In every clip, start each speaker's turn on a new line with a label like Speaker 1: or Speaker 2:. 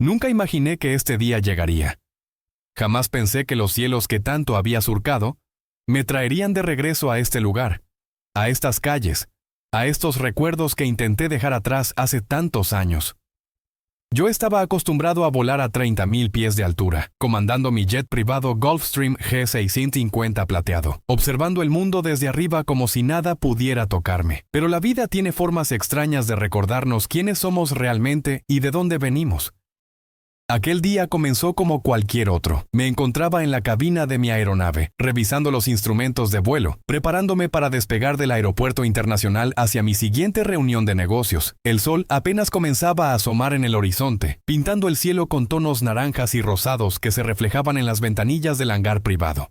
Speaker 1: Nunca imaginé que este día llegaría. Jamás pensé que los cielos que tanto había surcado me traerían de regreso a este lugar, a estas calles, a estos recuerdos que intenté dejar atrás hace tantos años. Yo estaba acostumbrado a volar a 30,000 pies de altura, comandando mi jet privado Gulfstream G650 plateado, observando el mundo desde arriba como si nada pudiera tocarme. Pero la vida tiene formas extrañas de recordarnos quiénes somos realmente y de dónde venimos. Aquel día comenzó como cualquier otro. Me encontraba en la cabina de mi aeronave, revisando los instrumentos de vuelo, preparándome para despegar del aeropuerto internacional hacia mi siguiente reunión de negocios. El sol apenas comenzaba a asomar en el horizonte, pintando el cielo con tonos naranjas y rosados que se reflejaban en las ventanillas del hangar privado.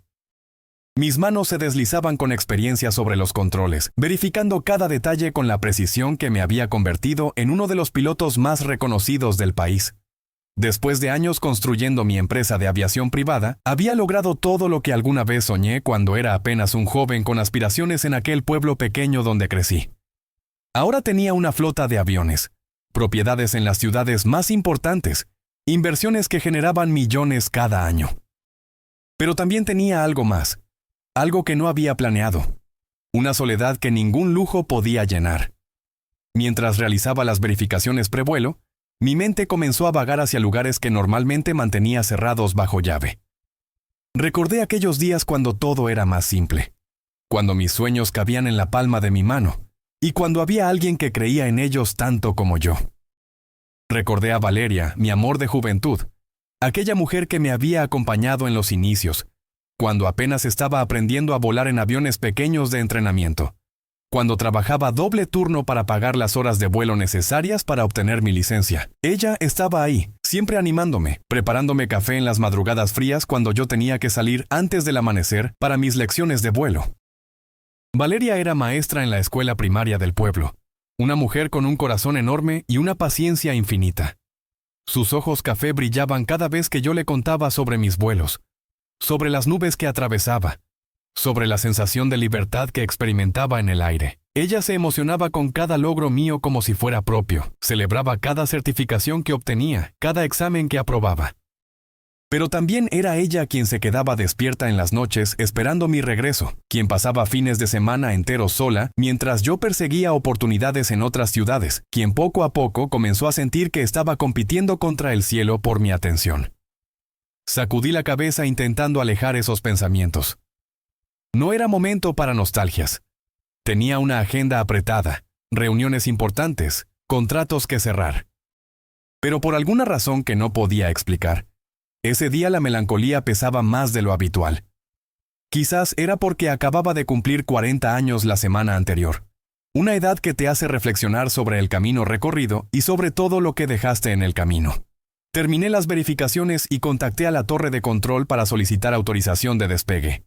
Speaker 1: Mis manos se deslizaban con experiencia sobre los controles, verificando cada detalle con la precisión que me había convertido en uno de los pilotos más reconocidos del país. Después de años construyendo mi empresa de aviación privada, había logrado todo lo que alguna vez soñé cuando era apenas un joven con aspiraciones en aquel pueblo pequeño donde crecí. Ahora tenía una flota de aviones, propiedades en las ciudades más importantes, inversiones que generaban millones cada año. Pero también tenía algo más, algo que no había planeado, una soledad que ningún lujo podía llenar. Mientras realizaba las verificaciones prevuelo, mi mente comenzó a vagar hacia lugares que normalmente mantenía cerrados bajo llave. Recordé aquellos días cuando todo era más simple, cuando mis sueños cabían en la palma de mi mano, y cuando había alguien que creía en ellos tanto como yo. Recordé a Valeria, mi amor de juventud, aquella mujer que me había acompañado en los inicios, cuando apenas estaba aprendiendo a volar en aviones pequeños de entrenamiento, cuando trabajaba doble turno para pagar las horas de vuelo necesarias para obtener mi licencia. Ella estaba ahí, siempre animándome, preparándome café en las madrugadas frías cuando yo tenía que salir antes del amanecer para mis lecciones de vuelo. Valeria era maestra en la escuela primaria del pueblo, una mujer con un corazón enorme y una paciencia infinita. Sus ojos café brillaban cada vez que yo le contaba sobre mis vuelos, sobre las nubes que atravesaba, sobre la sensación de libertad que experimentaba en el aire. Ella se emocionaba con cada logro mío como si fuera propio, celebraba cada certificación que obtenía, cada examen que aprobaba. Pero también era ella quien se quedaba despierta en las noches esperando mi regreso, quien pasaba fines de semana enteros sola mientras yo perseguía oportunidades en otras ciudades, quien poco a poco comenzó a sentir que estaba compitiendo contra el cielo por mi atención. Sacudí la cabeza intentando alejar esos pensamientos. No era momento para nostalgias. Tenía una agenda apretada, reuniones importantes, contratos que cerrar. Pero por alguna razón que no podía explicar, ese día la melancolía pesaba más de lo habitual. Quizás era porque acababa de cumplir 40 años la semana anterior, una edad que te hace reflexionar sobre el camino recorrido y sobre todo lo que dejaste en el camino. Terminé las verificaciones y contacté a la torre de control para solicitar autorización de despegue.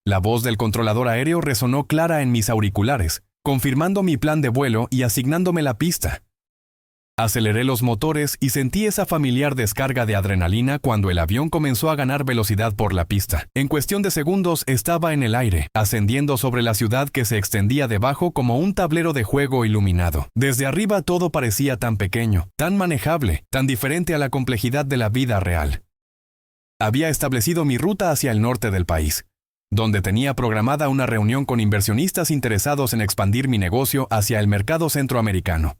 Speaker 1: La voz del controlador aéreo resonó clara en mis auriculares, confirmando mi plan de vuelo y asignándome la pista. Aceleré los motores y sentí esa familiar descarga de adrenalina cuando el avión comenzó a ganar velocidad por la pista. En cuestión de segundos estaba en el aire, ascendiendo sobre la ciudad que se extendía debajo como un tablero de juego iluminado. Desde arriba todo parecía tan pequeño, tan manejable, tan diferente a la complejidad de la vida real. Había establecido mi ruta hacia el norte del país, donde tenía programada una reunión con inversionistas interesados en expandir mi negocio hacia el mercado centroamericano.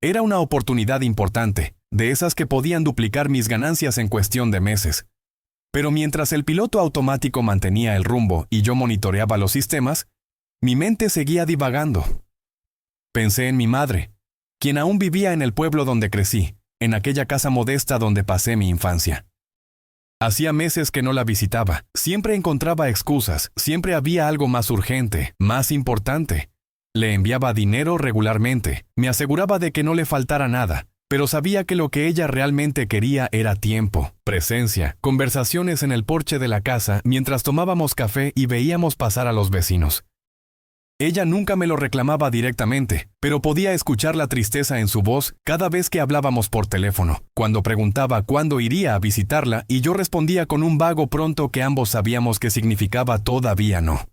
Speaker 1: Era una oportunidad importante, de esas que podían duplicar mis ganancias en cuestión de meses. Pero mientras el piloto automático mantenía el rumbo y yo monitoreaba los sistemas, mi mente seguía divagando. Pensé en mi madre, quien aún vivía en el pueblo donde crecí, en aquella casa modesta donde pasé mi infancia. Hacía meses que no la visitaba, siempre encontraba excusas, siempre había algo más urgente, más importante. Le enviaba dinero regularmente, me aseguraba de que no le faltara nada, pero sabía que lo que ella realmente quería era tiempo, presencia, conversaciones en el porche de la casa mientras tomábamos café y veíamos pasar a los vecinos. Ella nunca me lo reclamaba directamente, pero podía escuchar la tristeza en su voz cada vez que hablábamos por teléfono, cuando preguntaba cuándo iría a visitarla y yo respondía con un vago pronto que ambos sabíamos que significaba todavía no.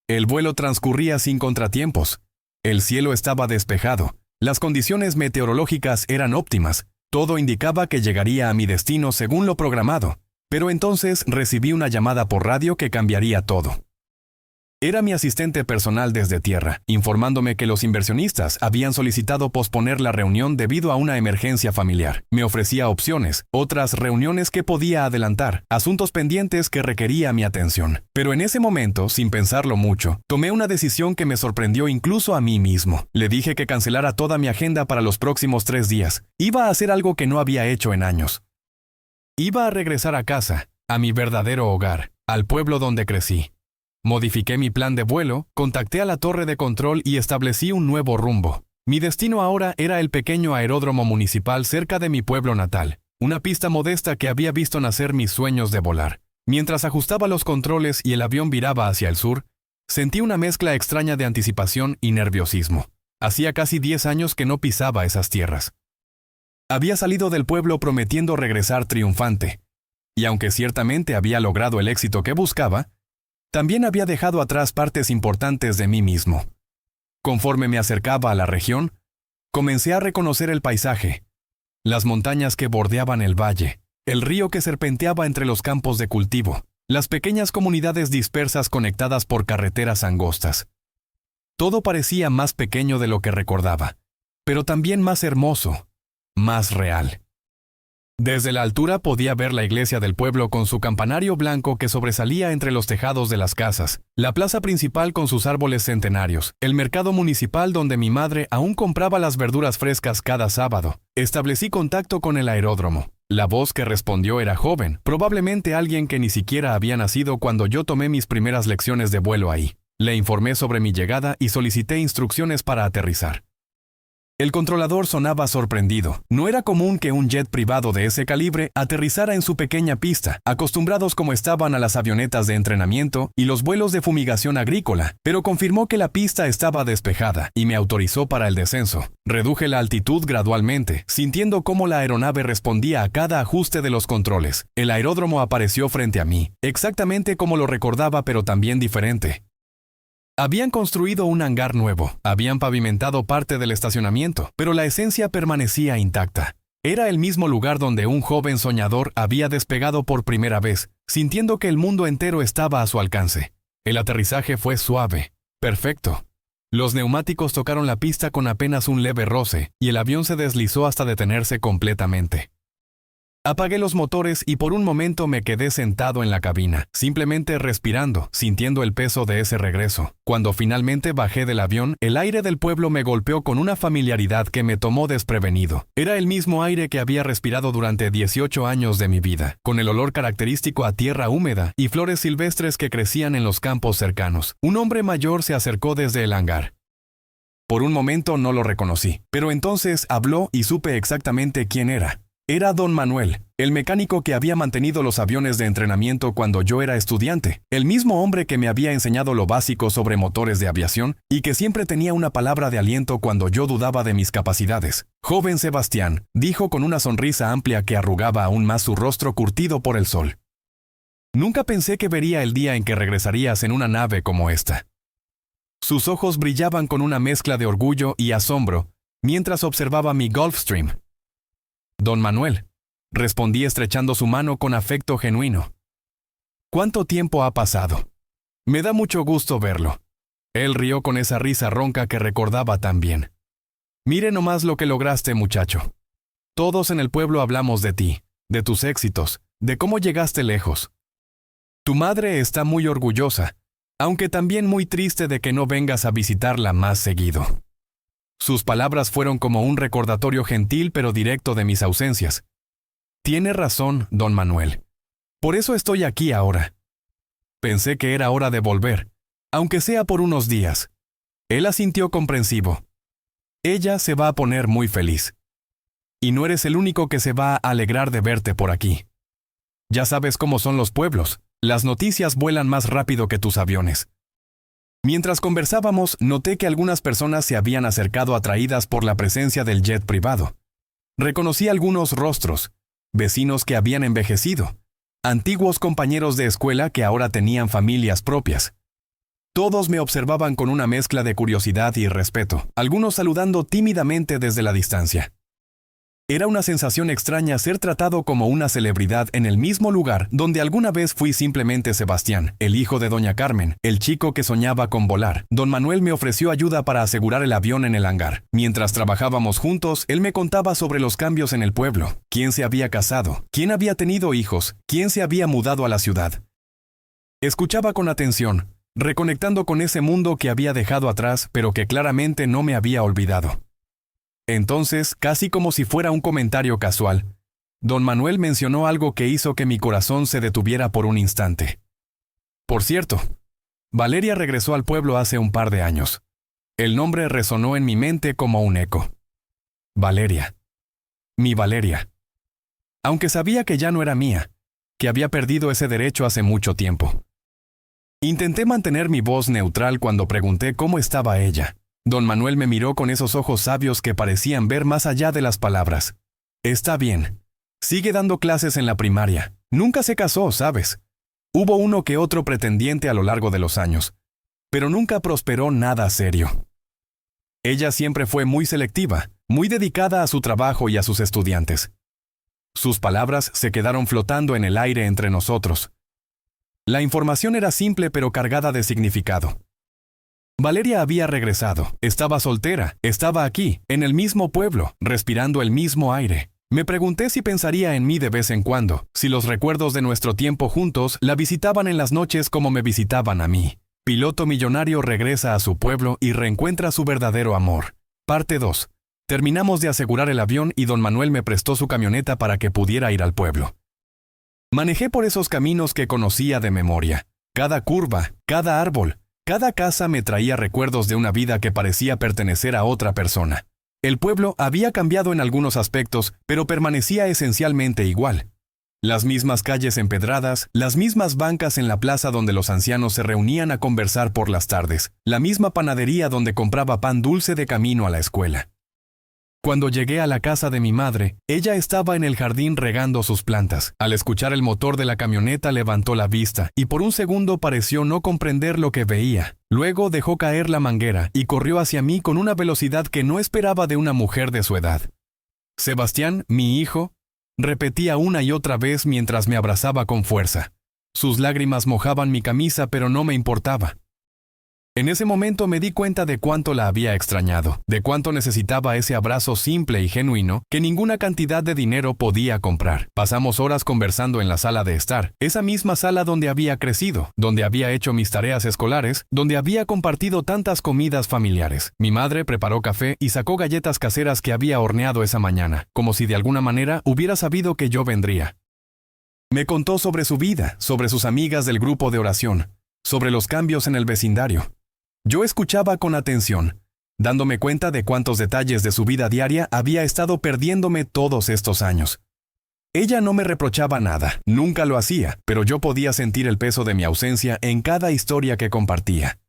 Speaker 1: El vuelo transcurría sin contratiempos. El cielo estaba despejado, las condiciones meteorológicas eran óptimas, Todo indicaba que llegaría a mi destino según lo programado, pero entonces recibí una llamada por radio que cambiaría todo. Era mi asistente personal desde tierra, informándome que los inversionistas habían solicitado posponer la reunión debido a una emergencia familiar. Me ofrecía opciones, otras reuniones que podía adelantar, asuntos pendientes que requería mi atención. Pero en ese momento, sin pensarlo mucho, tomé una decisión que me sorprendió incluso a mí mismo. Le dije que cancelara toda mi agenda para los próximos 3 días. Iba a hacer algo que no había hecho en años. Iba a regresar a casa, a mi verdadero hogar, al pueblo donde crecí. Modifiqué mi plan de vuelo, contacté a la torre de control y establecí un nuevo rumbo. Mi destino ahora era el pequeño aeródromo municipal cerca de mi pueblo natal, una pista modesta que había visto nacer mis sueños de volar. Mientras ajustaba los controles y el avión viraba hacia el sur, sentí una mezcla extraña de anticipación y nerviosismo. Hacía casi 10 años que no pisaba esas tierras. Había salido del pueblo prometiendo regresar triunfante, y aunque ciertamente había logrado el éxito que buscaba, también había dejado atrás partes importantes de mí mismo. Conforme me acercaba a la región, comencé a reconocer el paisaje, las montañas que bordeaban el valle, el río que serpenteaba entre los campos de cultivo, las pequeñas comunidades dispersas conectadas por carreteras angostas. Todo parecía más pequeño de lo que recordaba, pero también más hermoso, más real. Desde la altura podía ver la iglesia del pueblo con su campanario blanco que sobresalía entre los tejados de las casas, la plaza principal con sus árboles centenarios, el mercado municipal donde mi madre aún compraba las verduras frescas cada sábado. Establecí contacto con el aeródromo. La voz que respondió era joven, probablemente alguien que ni siquiera había nacido cuando yo tomé mis primeras lecciones de vuelo ahí. Le informé sobre mi llegada y solicité instrucciones para aterrizar. El controlador sonaba sorprendido. No era común que un jet privado de ese calibre aterrizara en su pequeña pista, acostumbrados como estaban a las avionetas de entrenamiento y los vuelos de fumigación agrícola, pero confirmó que la pista estaba despejada y me autorizó para el descenso. Reduje la altitud gradualmente, sintiendo cómo la aeronave respondía a cada ajuste de los controles. El aeródromo apareció frente a mí, exactamente como lo recordaba, pero también diferente. Habían construido un hangar nuevo, habían pavimentado parte del estacionamiento, pero la esencia permanecía intacta. Era el mismo lugar donde un joven soñador había despegado por primera vez, sintiendo que el mundo entero estaba a su alcance. El aterrizaje fue suave, perfecto. Los neumáticos tocaron la pista con apenas un leve roce, y el avión se deslizó hasta detenerse completamente. Apagué los motores y por un momento me quedé sentado en la cabina, simplemente respirando, sintiendo el peso de ese regreso. Cuando finalmente bajé del avión, el aire del pueblo me golpeó con una familiaridad que me tomó desprevenido. Era el mismo aire que había respirado durante 18 años de mi vida, con el olor característico a tierra húmeda y flores silvestres que crecían en los campos cercanos. Un hombre mayor se acercó desde el hangar. Por un momento no lo reconocí, pero entonces habló y supe exactamente quién era. Era Don Manuel, el mecánico que había mantenido los aviones de entrenamiento cuando yo era estudiante, el mismo hombre que me había enseñado lo básico sobre motores de aviación y que siempre tenía una palabra de aliento cuando yo dudaba de mis capacidades. Joven Sebastián, dijo con una sonrisa amplia que arrugaba aún más su rostro curtido por el sol. Nunca pensé que vería el día en que regresarías en una nave como esta. Sus ojos brillaban con una mezcla de orgullo y asombro mientras observaba mi Gulfstream. Don Manuel, respondí estrechando su mano con afecto genuino. ¿Cuánto tiempo ha pasado? Me da mucho gusto verlo. Él rió con esa risa ronca que recordaba tan bien. Mire nomás lo que lograste, muchacho. Todos en el pueblo hablamos de ti, de tus éxitos, de cómo llegaste lejos. Tu madre está muy orgullosa, aunque también muy triste de que no vengas a visitarla más seguido. Sus palabras fueron como un recordatorio gentil pero directo de mis ausencias. Tiene razón, don Manuel. Por eso estoy aquí ahora. Pensé que era hora de volver, aunque sea por unos días. Él asintió comprensivo. Ella se va a poner muy feliz. Y no eres el único que se va a alegrar de verte por aquí. Ya sabes cómo son los pueblos. Las noticias vuelan más rápido que tus aviones. Mientras conversábamos, noté que algunas personas se habían acercado atraídas por la presencia del jet privado. Reconocí algunos rostros, vecinos que habían envejecido, antiguos compañeros de escuela que ahora tenían familias propias. Todos me observaban con una mezcla de curiosidad y respeto, algunos saludando tímidamente desde la distancia. Era una sensación extraña ser tratado como una celebridad en el mismo lugar donde alguna vez fui simplemente Sebastián, el hijo de doña Carmen, el chico que soñaba con volar. Don Manuel me ofreció ayuda para asegurar el avión en el hangar. Mientras trabajábamos juntos, él me contaba sobre los cambios en el pueblo, quién se había casado, quién había tenido hijos, quién se había mudado a la ciudad. Escuchaba con atención, reconectando con ese mundo que había dejado atrás, pero que claramente no me había olvidado. Entonces, casi como si fuera un comentario casual, don Manuel mencionó algo que hizo que mi corazón se detuviera por un instante. Por cierto, Valeria regresó al pueblo hace un par de años. El nombre resonó en mi mente como un eco. Valeria. Mi Valeria. Aunque sabía que ya no era mía, que había perdido ese derecho hace mucho tiempo. Intenté mantener mi voz neutral cuando pregunté cómo estaba ella. Don Manuel me miró con esos ojos sabios que parecían ver más allá de las palabras. Está bien. Sigue dando clases en la primaria. Nunca se casó, ¿sabes? Hubo uno que otro pretendiente a lo largo de los años, pero nunca prosperó nada serio. Ella siempre fue muy selectiva, muy dedicada a su trabajo y a sus estudiantes. Sus palabras se quedaron flotando en el aire entre nosotros. La información era simple pero cargada de significado. Valeria había regresado, estaba soltera, estaba aquí, en el mismo pueblo, respirando el mismo aire. Me pregunté si pensaría en mí de vez en cuando, si los recuerdos de nuestro tiempo juntos la visitaban en las noches como me visitaban a mí. Piloto millonario regresa a su pueblo y reencuentra su verdadero amor. Parte 2. Terminamos de asegurar el avión y don Manuel me prestó su camioneta para que pudiera ir al pueblo. Manejé por esos caminos que conocía de memoria. Cada curva, cada árbol, cada casa me traía recuerdos de una vida que parecía pertenecer a otra persona. El pueblo había cambiado en algunos aspectos, pero permanecía esencialmente igual. Las mismas calles empedradas, las mismas bancas en la plaza donde los ancianos se reunían a conversar por las tardes, la misma panadería donde compraba pan dulce de camino a la escuela. Cuando llegué a la casa de mi madre, ella estaba en el jardín regando sus plantas. Al escuchar el motor de la camioneta levantó la vista y por un segundo pareció no comprender lo que veía. Luego dejó caer la manguera y corrió hacia mí con una velocidad que no esperaba de una mujer de su edad. Sebastián, mi hijo, repetía una y otra vez mientras me abrazaba con fuerza. Sus lágrimas mojaban mi camisa, pero no me importaba. En ese momento me di cuenta de cuánto la había extrañado, de cuánto necesitaba ese abrazo simple y genuino que ninguna cantidad de dinero podía comprar. Pasamos horas conversando en la sala de estar, esa misma sala donde había crecido, donde había hecho mis tareas escolares, donde había compartido tantas comidas familiares. Mi madre preparó café y sacó galletas caseras que había horneado esa mañana, como si de alguna manera hubiera sabido que yo vendría. Me contó sobre su vida, sobre sus amigas del grupo de oración, sobre los cambios en el vecindario. Yo escuchaba con atención, dándome cuenta de cuántos detalles de su vida diaria había estado perdiéndome todos estos años. Ella no me reprochaba nada, nunca lo hacía, pero yo podía sentir el peso de mi ausencia en cada historia que compartía.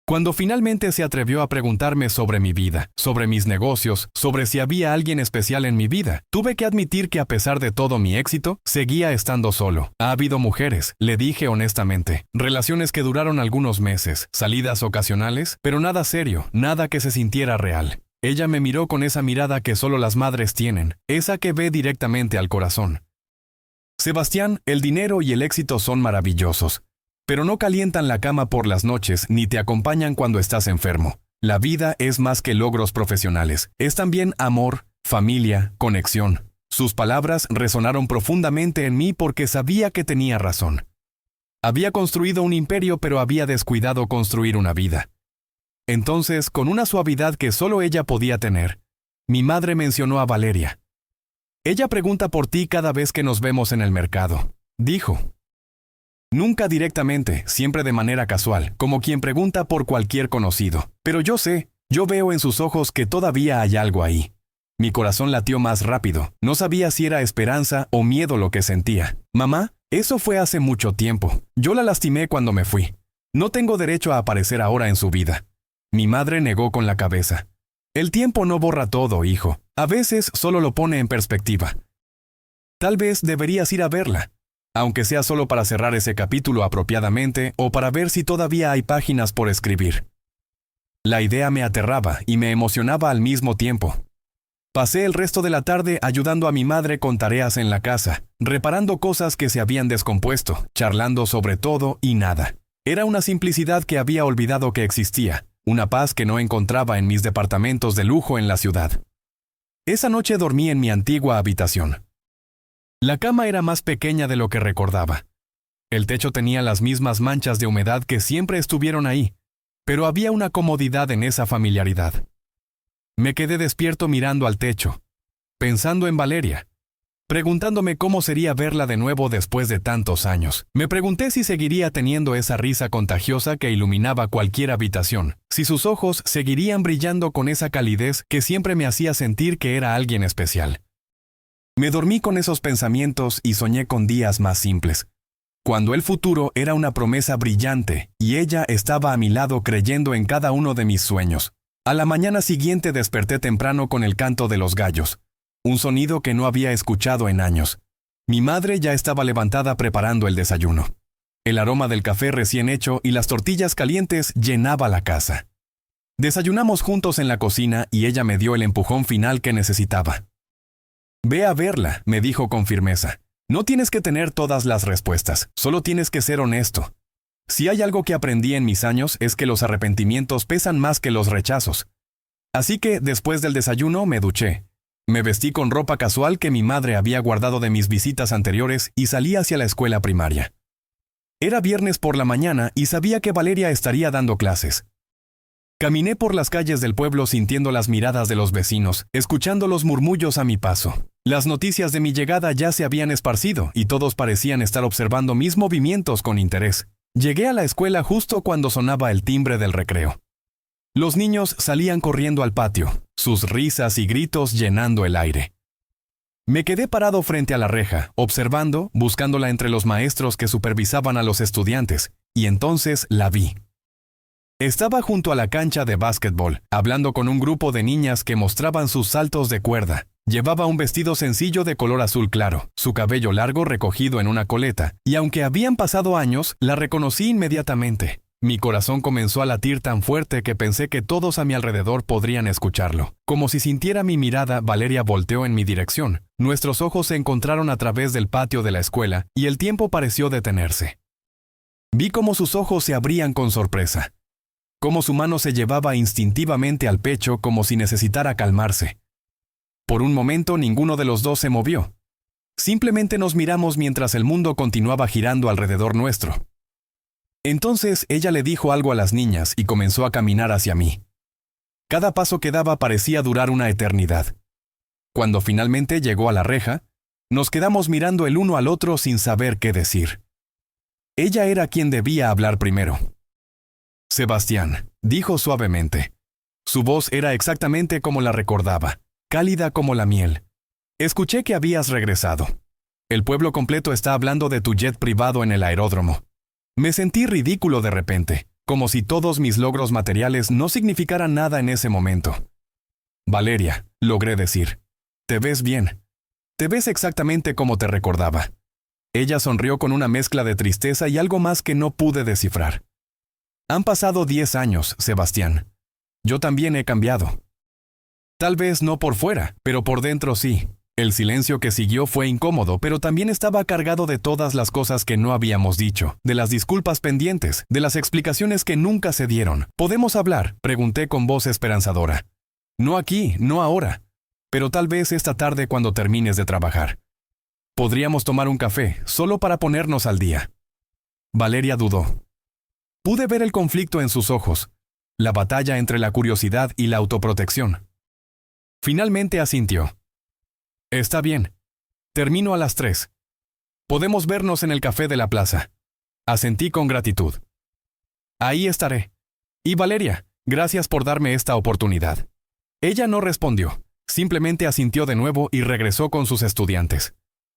Speaker 1: Cuando finalmente se atrevió a preguntarme sobre mi vida, sobre mis negocios, sobre si había alguien especial en mi vida, tuve que admitir que a pesar de todo mi éxito, seguía estando solo. Ha habido mujeres, le dije honestamente, relaciones que duraron algunos meses, salidas ocasionales, pero nada serio, nada que se sintiera real. Ella me miró con esa mirada que solo las madres tienen, esa que ve directamente al corazón. Sebastián, el dinero y el éxito son maravillosos, pero no calientan la cama por las noches ni te acompañan cuando estás enfermo. La vida es más que logros profesionales. Es también amor, familia, conexión. Sus palabras resonaron profundamente en mí porque sabía que tenía razón. Había construido un imperio, pero había descuidado construir una vida. Entonces, con una suavidad que solo ella podía tener, mi madre mencionó a Valeria. Ella pregunta por ti cada vez que nos vemos en el mercado, dijo. Nunca directamente, siempre de manera casual, como quien pregunta por cualquier conocido. Pero yo sé, yo veo en sus ojos que todavía hay algo ahí. Mi corazón latió más rápido. No sabía si era esperanza o miedo lo que sentía. Mamá, eso fue hace mucho tiempo. Yo la lastimé cuando me fui. No tengo derecho a aparecer ahora en su vida. Mi madre negó con la cabeza. El tiempo no borra todo, hijo. A veces solo lo pone en perspectiva. Tal vez deberías ir a verla, aunque sea solo para cerrar ese capítulo apropiadamente o para ver si todavía hay páginas por escribir. La idea me aterraba y me emocionaba al mismo tiempo. Pasé el resto de la tarde ayudando a mi madre con tareas en la casa, reparando cosas que se habían descompuesto, charlando sobre todo y nada. Era una simplicidad que había olvidado que existía, una paz que no encontraba en mis departamentos de lujo en la ciudad. Esa noche dormí en mi antigua habitación. La cama era más pequeña de lo que recordaba. El techo tenía las mismas manchas de humedad que siempre estuvieron ahí, pero había una comodidad en esa familiaridad. Me quedé despierto mirando al techo, pensando en Valeria, preguntándome cómo sería verla de nuevo después de tantos años. Me pregunté si seguiría teniendo esa risa contagiosa que iluminaba cualquier habitación, si sus ojos seguirían brillando con esa calidez que siempre me hacía sentir que era alguien especial. Me dormí con esos pensamientos y soñé con días más simples, cuando el futuro era una promesa brillante y ella estaba a mi lado creyendo en cada uno de mis sueños. A la mañana siguiente desperté temprano con el canto de los gallos, un sonido que no había escuchado en años. Mi madre ya estaba levantada preparando el desayuno. El aroma del café recién hecho y las tortillas calientes llenaba la casa. Desayunamos juntos en la cocina y ella me dio el empujón final que necesitaba. «Ve a verla», me dijo con firmeza. «No tienes que tener todas las respuestas, solo tienes que ser honesto. Si hay algo que aprendí en mis años es que los arrepentimientos pesan más que los rechazos. Así que, después del desayuno, me duché. Me vestí con ropa casual que mi madre había guardado de mis visitas anteriores y salí hacia la escuela primaria. Era viernes por la mañana y sabía que Valeria estaría dando clases. Caminé por las calles del pueblo sintiendo las miradas de los vecinos, escuchando los murmullos a mi paso. Las noticias de mi llegada ya se habían esparcido y todos parecían estar observando mis movimientos con interés. Llegué a la escuela justo cuando sonaba el timbre del recreo. Los niños salían corriendo al patio, sus risas y gritos llenando el aire. Me quedé parado frente a la reja, observando, buscándola entre los maestros que supervisaban a los estudiantes, y entonces la vi. Estaba junto a la cancha de básquetbol, hablando con un grupo de niñas que mostraban sus saltos de cuerda. Llevaba un vestido sencillo de color azul claro, su cabello largo recogido en una coleta, y aunque habían pasado años, la reconocí inmediatamente. Mi corazón comenzó a latir tan fuerte que pensé que todos a mi alrededor podrían escucharlo. Como si sintiera mi mirada, Valeria volteó en mi dirección. Nuestros ojos se encontraron a través del patio de la escuela, y el tiempo pareció detenerse. Vi cómo sus ojos se abrían con sorpresa, cómo su mano se llevaba instintivamente al pecho como si necesitara calmarse. Por un momento ninguno de los dos se movió. Simplemente nos miramos mientras el mundo continuaba girando alrededor nuestro. Entonces ella le dijo algo a las niñas y comenzó a caminar hacia mí. Cada paso que daba parecía durar una eternidad. Cuando finalmente llegó a la reja, nos quedamos mirando el uno al otro sin saber qué decir. Ella era quien debía hablar primero. «Sebastián», dijo suavemente. Su voz era exactamente como la recordaba, cálida como la miel. «Escuché que habías regresado. El pueblo completo está hablando de tu jet privado en el aeródromo». Me sentí ridículo de repente, como si todos mis logros materiales no significaran nada en ese momento. «Valeria», logré decir, «te ves bien. Te ves exactamente como te recordaba». Ella sonrió con una mezcla de tristeza y algo más que no pude descifrar. «Han pasado 10 años, Sebastián. Yo también he cambiado. Tal vez no por fuera, pero por dentro sí». El silencio que siguió fue incómodo, pero también estaba cargado de todas las cosas que no habíamos dicho, de las disculpas pendientes, de las explicaciones que nunca se dieron. «¿Podemos hablar?», pregunté con voz esperanzadora. «No aquí, no ahora, pero tal vez esta tarde cuando termines de trabajar. Podríamos tomar un café, solo para ponernos al día». Valeria dudó. Pude ver el conflicto en sus ojos, la batalla entre la curiosidad y la autoprotección. Finalmente asintió. «Está bien. Termino a las 3. Podemos vernos en el café de la plaza». Asentí con gratitud. «Ahí estaré. Y Valeria, gracias por darme esta oportunidad». Ella no respondió, simplemente asintió de nuevo y regresó con sus estudiantes.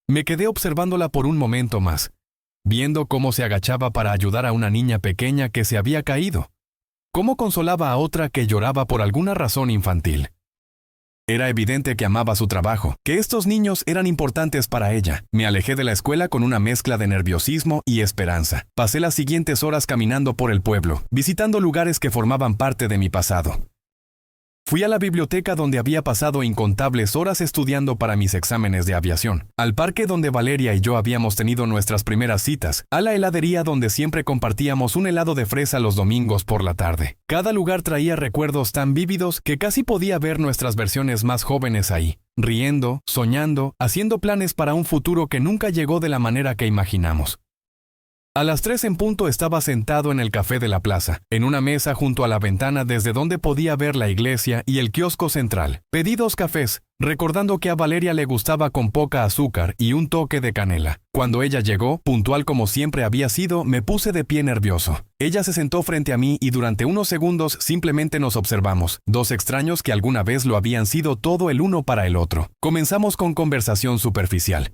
Speaker 1: Me quedé observándola por un momento más, viendo cómo se agachaba para ayudar a una niña pequeña que se había caído, cómo consolaba a otra que lloraba por alguna razón infantil. Era evidente que amaba su trabajo, que estos niños eran importantes para ella. Me alejé de la escuela con una mezcla de nerviosismo y esperanza. Pasé las siguientes horas caminando por el pueblo, visitando lugares que formaban parte de mi pasado. Fui a la biblioteca donde había pasado incontables horas estudiando para mis exámenes de aviación, al parque donde Valeria y yo habíamos tenido nuestras primeras citas, a la heladería donde siempre compartíamos un helado de fresa los domingos por la tarde. Cada lugar traía recuerdos tan vívidos que casi podía ver nuestras versiones más jóvenes ahí, riendo, soñando, haciendo planes para un futuro que nunca llegó de la manera que imaginamos. A las 3 en punto estaba sentado en el café de la plaza, en una mesa junto a la ventana desde donde podía ver la iglesia y el kiosco central. Pedí 2 cafés, recordando que a Valeria le gustaba con poca azúcar y un toque de canela. Cuando ella llegó, puntual como siempre había sido, me puse de pie nervioso. Ella se sentó frente a mí y durante unos segundos simplemente nos observamos, 2 extraños que alguna vez lo habían sido todo el uno para el otro. Comenzamos con conversación superficial.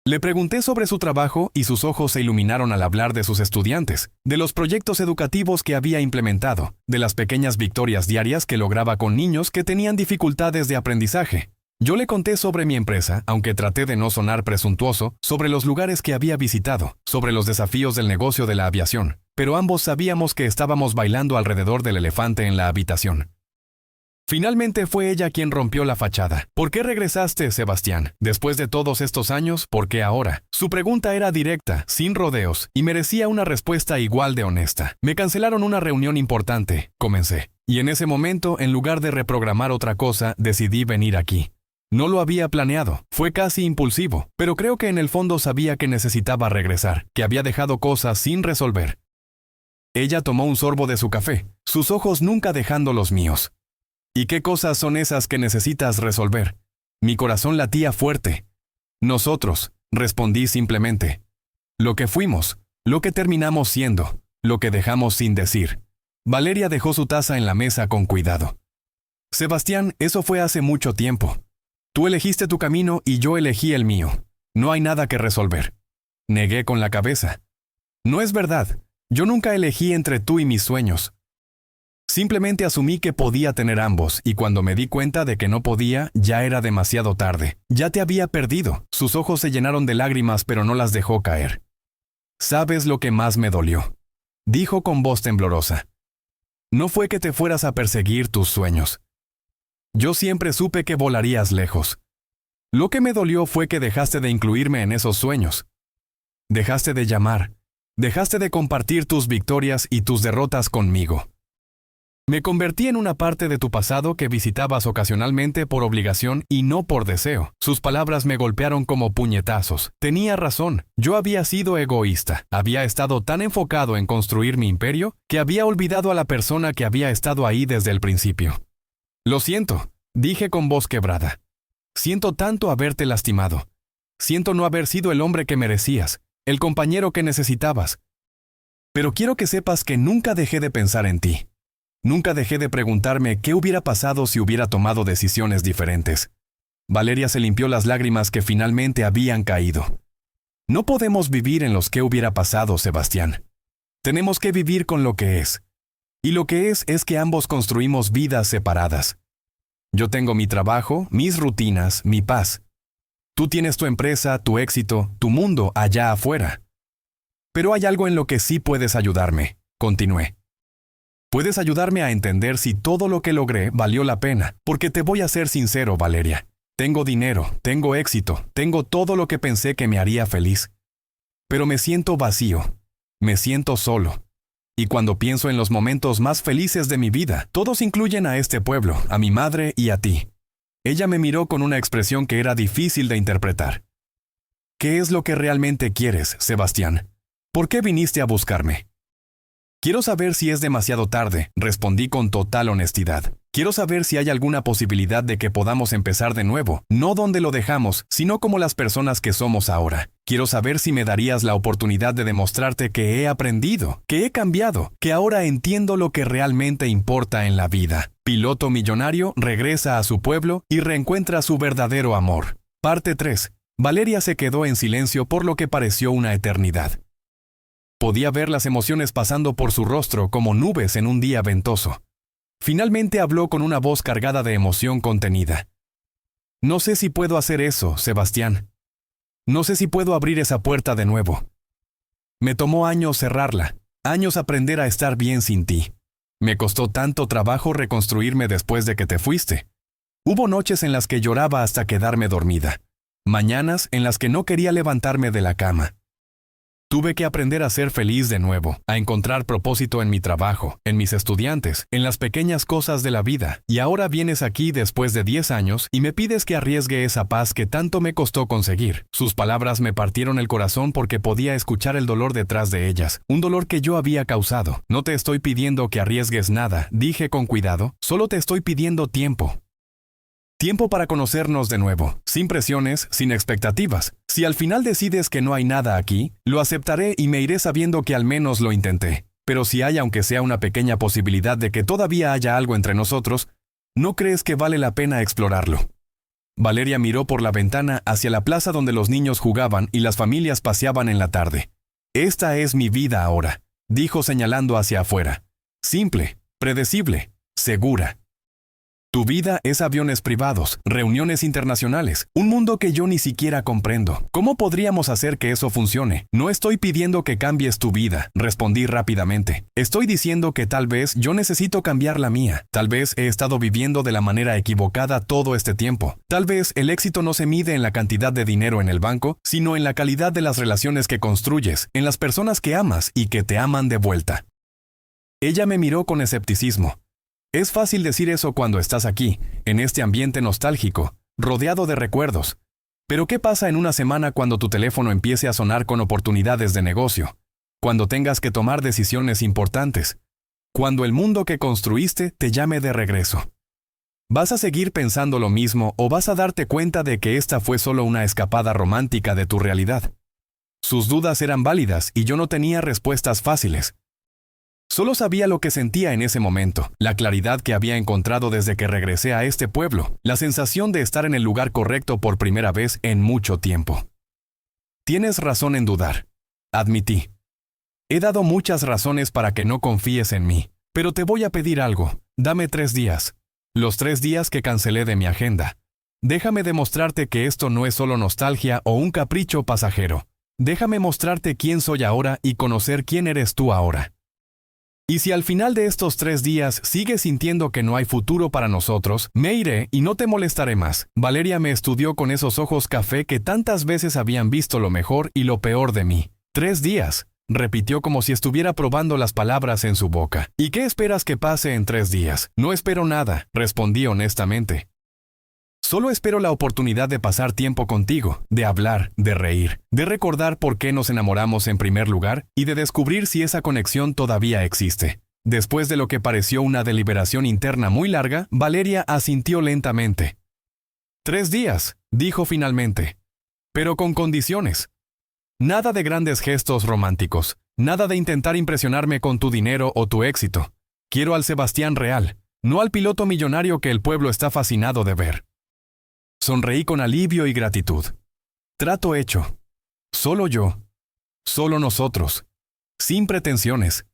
Speaker 1: Le pregunté sobre su trabajo y sus ojos se iluminaron al hablar de sus estudiantes, de los proyectos educativos que había implementado, de las pequeñas victorias diarias que lograba con niños que tenían dificultades de aprendizaje. Yo le conté sobre mi empresa, aunque traté de no sonar presuntuoso, sobre los lugares que había visitado, sobre los desafíos del negocio de la aviación, pero ambos sabíamos que estábamos bailando alrededor del elefante en la habitación. Finalmente fue ella quien rompió la fachada. ¿Por qué regresaste, Sebastián? Después de todos estos años, ¿por qué ahora? Su pregunta era directa, sin rodeos, y merecía una respuesta igual de honesta. Me cancelaron una reunión importante, comencé. Y en ese momento, en lugar de reprogramar otra cosa, decidí venir aquí. No lo había planeado, fue casi impulsivo, pero creo que en el fondo sabía que necesitaba regresar, que había dejado cosas sin resolver. Ella tomó un sorbo de su café, sus ojos nunca dejando los míos. ¿Y qué cosas son esas que necesitas resolver? Mi corazón latía fuerte. Nosotros, respondí simplemente. Lo que fuimos, lo que terminamos siendo, lo que dejamos sin decir. Valeria dejó su taza en la mesa con cuidado. Sebastián, eso fue hace mucho tiempo. Tú elegiste tu camino y yo elegí el mío. No hay nada que resolver. Negué con la cabeza. No es verdad. Yo nunca elegí entre tú y mis sueños. Simplemente asumí que podía tener ambos, y cuando me di cuenta de que no podía, ya era demasiado tarde. Ya te había perdido. Sus ojos se llenaron de lágrimas, pero no las dejó caer. ¿Sabes lo que más me dolió?, dijo con voz temblorosa. No fue que te fueras a perseguir tus sueños. Yo siempre supe que volarías lejos. Lo que me dolió fue que dejaste de incluirme en esos sueños. Dejaste de llamar. Dejaste de compartir tus victorias y tus derrotas conmigo. Me convertí en una parte de tu pasado que visitabas ocasionalmente por obligación y no por deseo. Sus palabras me golpearon como puñetazos. Tenía razón, yo había sido egoísta. Había estado tan enfocado en construir mi imperio que había olvidado a la persona que había estado ahí desde el principio. Lo siento, dije con voz quebrada. Siento tanto haberte lastimado. Siento no haber sido el hombre que merecías, el compañero que necesitabas. Pero quiero que sepas que nunca dejé de pensar en ti. Nunca dejé de preguntarme qué hubiera pasado si hubiera tomado decisiones diferentes. Valeria se limpió las lágrimas que finalmente habían caído. No podemos vivir en los qué hubiera pasado, Sebastián. Tenemos que vivir con lo que es. Y lo que es que ambos construimos vidas separadas. Yo tengo mi trabajo, mis rutinas, mi paz. Tú tienes tu empresa, tu éxito, tu mundo allá afuera. Pero hay algo en lo que sí puedes ayudarme, continué. Puedes ayudarme a entender si todo lo que logré valió la pena, porque te voy a ser sincero, Valeria. Tengo dinero, tengo éxito, tengo todo lo que pensé que me haría feliz. Pero me siento vacío, me siento solo. Y cuando pienso en los momentos más felices de mi vida, todos incluyen a este pueblo, a mi madre y a ti. Ella me miró con una expresión que era difícil de interpretar. ¿Qué es lo que realmente quieres, Sebastián? ¿Por qué viniste a buscarme? Quiero saber si es demasiado tarde, respondí con total honestidad. Quiero saber si hay alguna posibilidad de que podamos empezar de nuevo, no donde lo dejamos, sino como las personas que somos ahora. Quiero saber si me darías la oportunidad de demostrarte que he aprendido, que he cambiado, que ahora entiendo lo que realmente importa en la vida. Piloto millonario regresa a su pueblo y reencuentra su verdadero amor. Parte 3. Valeria se quedó en silencio por lo que pareció una eternidad. Podía ver las emociones pasando por su rostro como nubes en un día ventoso. Finalmente habló con una voz cargada de emoción contenida. No sé si puedo hacer eso, Sebastián. No sé si puedo abrir esa puerta de nuevo. Me tomó años cerrarla, años aprender a estar bien sin ti. Me costó tanto trabajo reconstruirme después de que te fuiste. Hubo noches en las que lloraba hasta quedarme dormida. Mañanas en las que no quería levantarme de la cama. Tuve que aprender a ser feliz de nuevo, a encontrar propósito en mi trabajo, en mis estudiantes, en las pequeñas cosas de la vida. Y ahora vienes aquí después de 10 años y me pides que arriesgue esa paz que tanto me costó conseguir. Sus palabras me partieron el corazón porque podía escuchar el dolor detrás de ellas, un dolor que yo había causado. No te estoy pidiendo que arriesgues nada, dije con cuidado, solo te estoy pidiendo tiempo. Tiempo para conocernos de nuevo, sin presiones, sin expectativas. Si al final decides que no hay nada aquí, lo aceptaré y me iré sabiendo que al menos lo intenté. Pero si hay aunque sea una pequeña posibilidad de que todavía haya algo entre nosotros, ¿no crees que vale la pena explorarlo? Valeria miró por la ventana hacia la plaza donde los niños jugaban y las familias paseaban en la tarde. Esta es mi vida ahora, dijo señalando hacia afuera. Simple, predecible, segura. Tu vida es aviones privados, reuniones internacionales, un mundo que yo ni siquiera comprendo. ¿Cómo podríamos hacer que eso funcione? No estoy pidiendo que cambies tu vida, respondí rápidamente. Estoy diciendo que tal vez yo necesito cambiar la mía. Tal vez he estado viviendo de la manera equivocada todo este tiempo. Tal vez el éxito no se mide en la cantidad de dinero en el banco, sino en la calidad de las relaciones que construyes, en las personas que amas y que te aman de vuelta. Ella me miró con escepticismo. Es fácil decir eso cuando estás aquí, en este ambiente nostálgico, rodeado de recuerdos. Pero ¿qué pasa en una semana cuando tu teléfono empiece a sonar con oportunidades de negocio? Cuando tengas que tomar decisiones importantes. Cuando el mundo que construiste te llame de regreso. ¿Vas a seguir pensando lo mismo o vas a darte cuenta de que esta fue solo una escapada romántica de tu realidad? Sus dudas eran válidas y yo no tenía respuestas fáciles. Solo sabía lo que sentía en ese momento, la claridad que había encontrado desde que regresé a este pueblo, la sensación de estar en el lugar correcto por primera vez en mucho tiempo. Tienes razón en dudar, admití. He dado muchas razones para que no confíes en mí, pero te voy a pedir algo, dame 3 días. Los 3 días que cancelé de mi agenda. Déjame demostrarte que esto no es solo nostalgia o un capricho pasajero. Déjame mostrarte quién soy ahora y conocer quién eres tú ahora. Y si al final de estos 3 días sigues sintiendo que no hay futuro para nosotros, me iré y no te molestaré más. Valeria me estudió con esos ojos café que tantas veces habían visto lo mejor y lo peor de mí. 3 días, repitió como si estuviera probando las palabras en su boca. ¿Y qué esperas que pase en 3 días? No espero nada, respondí honestamente. Solo espero la oportunidad de pasar tiempo contigo, de hablar, de reír, de recordar por qué nos enamoramos en primer lugar y de descubrir si esa conexión todavía existe. Después de lo que pareció una deliberación interna muy larga, Valeria asintió lentamente. 3 días, dijo finalmente. Pero con condiciones. Nada de grandes gestos románticos, nada de intentar impresionarme con tu dinero o tu éxito. Quiero al Sebastián real, no al piloto millonario que el pueblo está fascinado de ver. Sonreí con alivio y gratitud. Trato hecho. Solo yo. Solo nosotros. Sin pretensiones.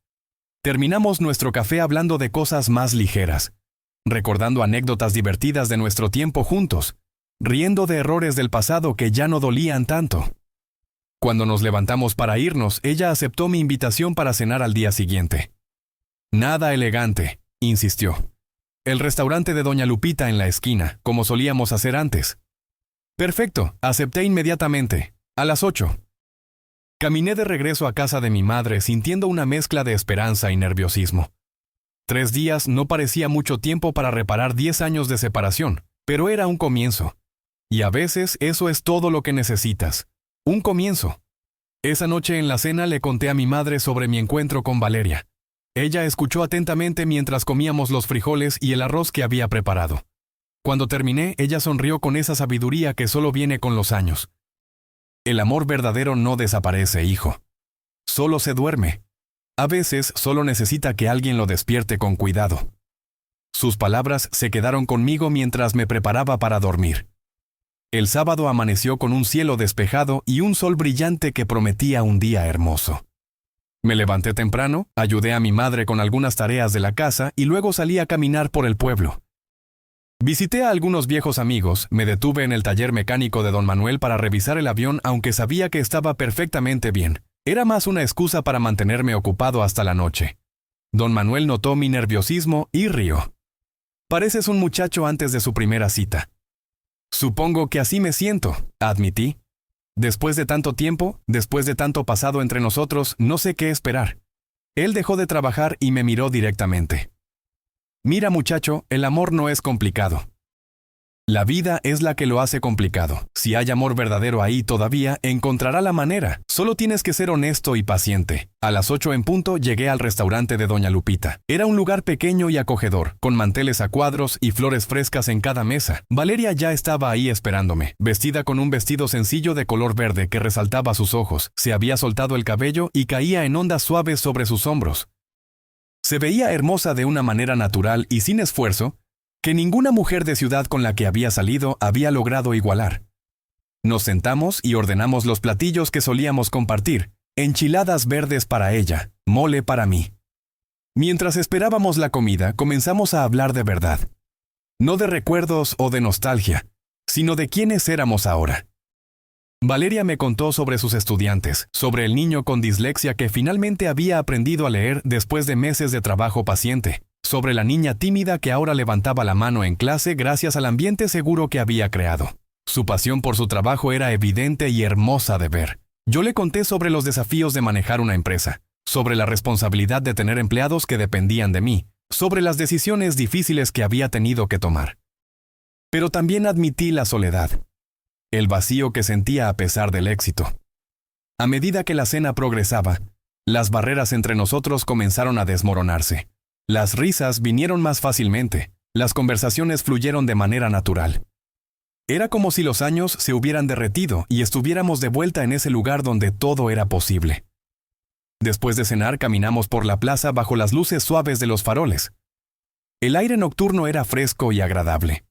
Speaker 1: Terminamos nuestro café hablando de cosas más ligeras, recordando anécdotas divertidas de nuestro tiempo juntos, riendo de errores del pasado que ya no dolían tanto. Cuando nos levantamos para irnos, ella aceptó mi invitación para cenar al día siguiente. Nada elegante, insistió. El restaurante de Doña Lupita en la esquina, como solíamos hacer antes. Perfecto, acepté inmediatamente. A las 8. Caminé de regreso a casa de mi madre sintiendo una mezcla de esperanza y nerviosismo. 3 días no parecía mucho tiempo para reparar 10 años de separación, pero era un comienzo. Y a veces eso es todo lo que necesitas. Un comienzo. Esa noche en la cena le conté a mi madre sobre mi encuentro con Valeria. Ella escuchó atentamente mientras comíamos los frijoles y el arroz que había preparado. Cuando terminé, ella sonrió con esa sabiduría que solo viene con los años. El amor verdadero no desaparece, hijo. Solo se duerme. A veces solo necesita que alguien lo despierte con cuidado. Sus palabras se quedaron conmigo mientras me preparaba para dormir. El sábado amaneció con un cielo despejado y un sol brillante que prometía un día hermoso. Me levanté temprano, ayudé a mi madre con algunas tareas de la casa y luego salí a caminar por el pueblo. Visité a algunos viejos amigos, me detuve en el taller mecánico de don Manuel para revisar el avión aunque sabía que estaba perfectamente bien. Era más una excusa para mantenerme ocupado hasta la noche. Don Manuel notó mi nerviosismo y rió. Pareces un muchacho antes de su primera cita. Supongo que así me siento, admití. Después de tanto tiempo, después de tanto pasado entre nosotros, no sé qué esperar. Él dejó de trabajar y me miró directamente. Mira, muchacho, el amor no es complicado. La vida es la que lo hace complicado. Si hay amor verdadero ahí todavía, encontrará la manera. Solo tienes que ser honesto y paciente. A las 8 en punto llegué al restaurante de Doña Lupita. Era un lugar pequeño y acogedor, con manteles a cuadros y flores frescas en cada mesa. Valeria ya estaba ahí esperándome, vestida con un vestido sencillo de color verde que resaltaba sus ojos. Se había soltado el cabello y caía en ondas suaves sobre sus hombros. Se veía hermosa de una manera natural y sin esfuerzo, que ninguna mujer de ciudad con la que había salido había logrado igualar. Nos sentamos y ordenamos los platillos que solíamos compartir, enchiladas verdes para ella, mole para mí. Mientras esperábamos la comida, comenzamos a hablar de verdad. No de recuerdos o de nostalgia, sino de quiénes éramos ahora. Valeria me contó sobre sus estudiantes, sobre el niño con dislexia que finalmente había aprendido a leer después de meses de trabajo paciente, sobre la niña tímida que ahora levantaba la mano en clase gracias al ambiente seguro que había creado. Su pasión por su trabajo era evidente y hermosa de ver. Yo le conté sobre los desafíos de manejar una empresa, sobre la responsabilidad de tener empleados que dependían de mí, sobre las decisiones difíciles que había tenido que tomar. Pero también admití la soledad, el vacío que sentía a pesar del éxito. A medida que la cena progresaba, las barreras entre nosotros comenzaron a desmoronarse. Las risas vinieron más fácilmente, las conversaciones fluyeron de manera natural. Era como si los años se hubieran derretido y estuviéramos de vuelta en ese lugar donde todo era posible. Después de cenar caminamos por la plaza bajo las luces suaves de los faroles. El aire nocturno era fresco y agradable.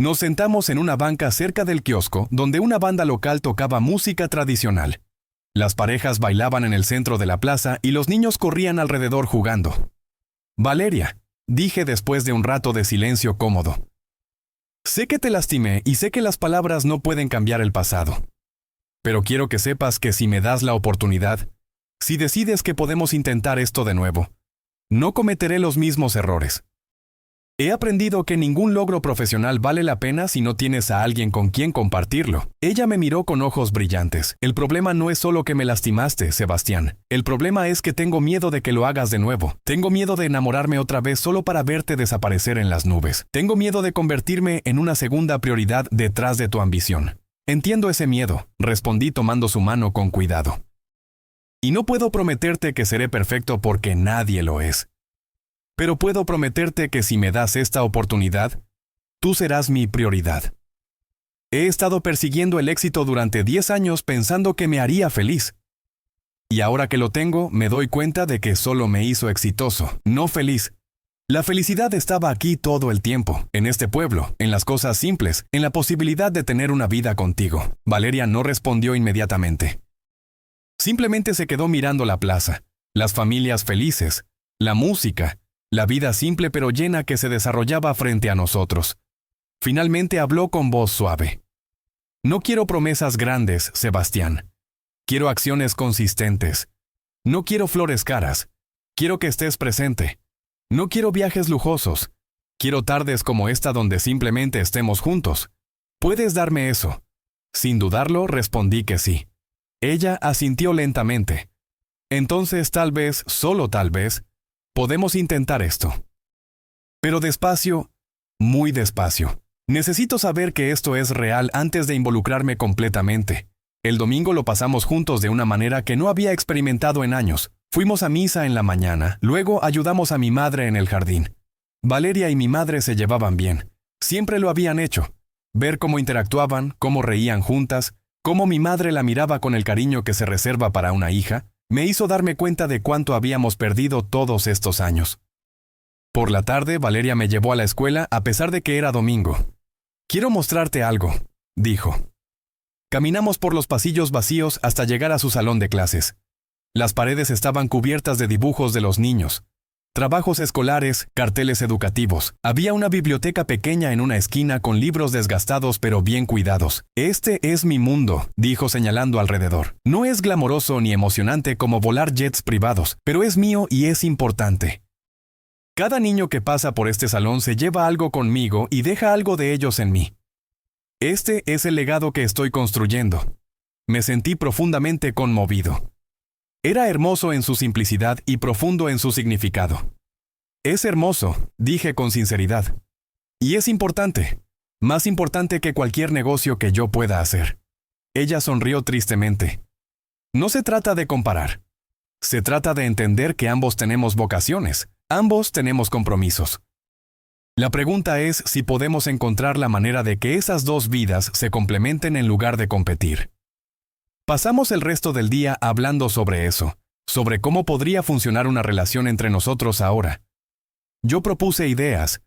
Speaker 1: Nos sentamos en una banca cerca del kiosco donde una banda local tocaba música tradicional. Las parejas bailaban en el centro de la plaza y los niños corrían alrededor jugando. Valeria, dije después de un rato de silencio cómodo. Sé que te lastimé y sé que las palabras no pueden cambiar el pasado. Pero quiero que sepas que si me das la oportunidad, si decides que podemos intentar esto de nuevo, no cometeré los mismos errores. He aprendido que ningún logro profesional vale la pena si no tienes a alguien con quien compartirlo. Ella me miró con ojos brillantes. El problema no es solo que me lastimaste, Sebastián. El problema es que tengo miedo de que lo hagas de nuevo. Tengo miedo de enamorarme otra vez solo para verte desaparecer en las nubes. Tengo miedo de convertirme en una segunda prioridad detrás de tu ambición. Entiendo ese miedo, respondí tomando su mano con cuidado. Y no puedo prometerte que seré perfecto porque nadie lo es. Pero puedo prometerte que si me das esta oportunidad, tú serás mi prioridad. He estado persiguiendo el éxito durante 10 años pensando que me haría feliz. Y ahora que lo tengo, me doy cuenta de que solo me hizo exitoso, no feliz. La felicidad estaba aquí todo el tiempo, en este pueblo, en las cosas simples, en la posibilidad de tener una vida contigo. Valeria no respondió inmediatamente. Simplemente se quedó mirando la plaza, las familias felices, la música, la vida simple pero llena que se desarrollaba frente a nosotros. Finalmente habló con voz suave. No quiero promesas grandes, Sebastián. Quiero acciones consistentes. No quiero flores caras. Quiero que estés presente. No quiero viajes lujosos. Quiero tardes como esta donde simplemente estemos juntos. ¿Puedes darme eso? Sin dudarlo, respondí que sí. Ella asintió lentamente. Entonces tal vez, solo tal vez, podemos intentar esto. Pero despacio, muy despacio. Necesito saber que esto es real antes de involucrarme completamente. El domingo lo pasamos juntos de una manera que no había experimentado en años. Fuimos a misa en la mañana, luego ayudamos a mi madre en el jardín. Valeria y mi madre se llevaban bien. Siempre lo habían hecho. Ver cómo interactuaban, cómo reían juntas, cómo mi madre la miraba con el cariño que se reserva para una hija, me hizo darme cuenta de cuánto habíamos perdido todos estos años. Por la tarde, Valeria me llevó a la escuela a pesar de que era domingo. Quiero mostrarte algo, dijo. Caminamos por los pasillos vacíos hasta llegar a su salón de clases. Las paredes estaban cubiertas de dibujos de los niños. Trabajos escolares, carteles educativos. Había una biblioteca pequeña en una esquina con libros desgastados pero bien cuidados. Este es mi mundo, dijo señalando alrededor. No es glamoroso ni emocionante como volar jets privados, pero es mío y es importante. Cada niño que pasa por este salón se lleva algo conmigo y deja algo de ellos en mí. Este es el legado que estoy construyendo. Me sentí profundamente conmovido. Era hermoso en su simplicidad y profundo en su significado. Es hermoso, dije con sinceridad. Y es importante, más importante que cualquier negocio que yo pueda hacer. Ella sonrió tristemente. No se trata de comparar. Se trata de entender que ambos tenemos vocaciones, ambos tenemos compromisos. La pregunta es si podemos encontrar la manera de que esas dos vidas se complementen en lugar de competir. Pasamos el resto del día hablando sobre eso, sobre cómo podría funcionar una relación entre nosotros ahora. Yo propuse ideas.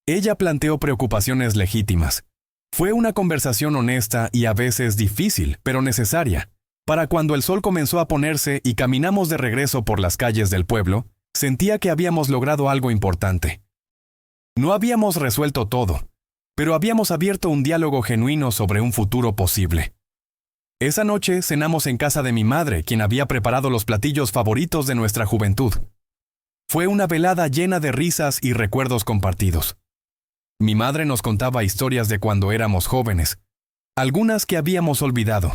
Speaker 1: Ella planteó preocupaciones legítimas. Fue una conversación honesta y a veces difícil, pero necesaria. Para cuando el sol comenzó a ponerse y caminamos de regreso por las calles del pueblo, sentía que habíamos logrado algo importante. No habíamos resuelto todo, pero habíamos abierto un diálogo genuino sobre un futuro posible. Esa noche cenamos en casa de mi madre, quien había preparado los platillos favoritos de nuestra juventud. Fue una velada llena de risas y recuerdos compartidos. Mi madre nos contaba historias de cuando éramos jóvenes, algunas que habíamos olvidado.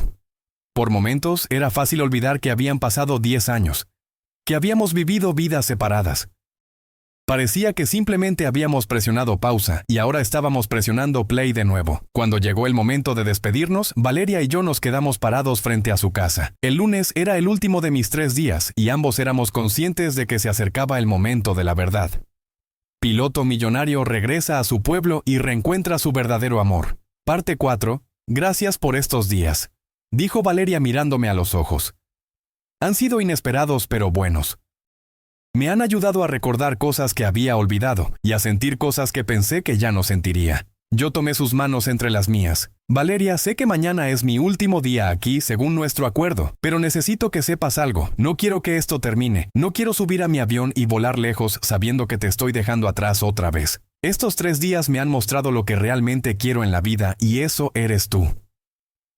Speaker 1: Por momentos era fácil olvidar que habían pasado 10 años, que habíamos vivido vidas separadas. Parecía que simplemente habíamos presionado pausa y ahora estábamos presionando play de nuevo. Cuando llegó el momento de despedirnos, Valeria y yo nos quedamos parados frente a su casa. El lunes era el último de mis 3 días y ambos éramos conscientes de que se acercaba el momento de la verdad. Piloto millonario regresa a su pueblo y reencuentra su verdadero amor. Parte 4. Gracias por estos días, dijo Valeria mirándome a los ojos. Han sido inesperados pero buenos. Me han ayudado a recordar cosas que había olvidado y a sentir cosas que pensé que ya no sentiría. Yo tomé sus manos entre las mías. Valeria, sé que mañana es mi último día aquí según nuestro acuerdo, pero necesito que sepas algo. No quiero que esto termine. No quiero subir a mi avión y volar lejos sabiendo que te estoy dejando atrás otra vez. Estos 3 días me han mostrado lo que realmente quiero en la vida y eso eres tú.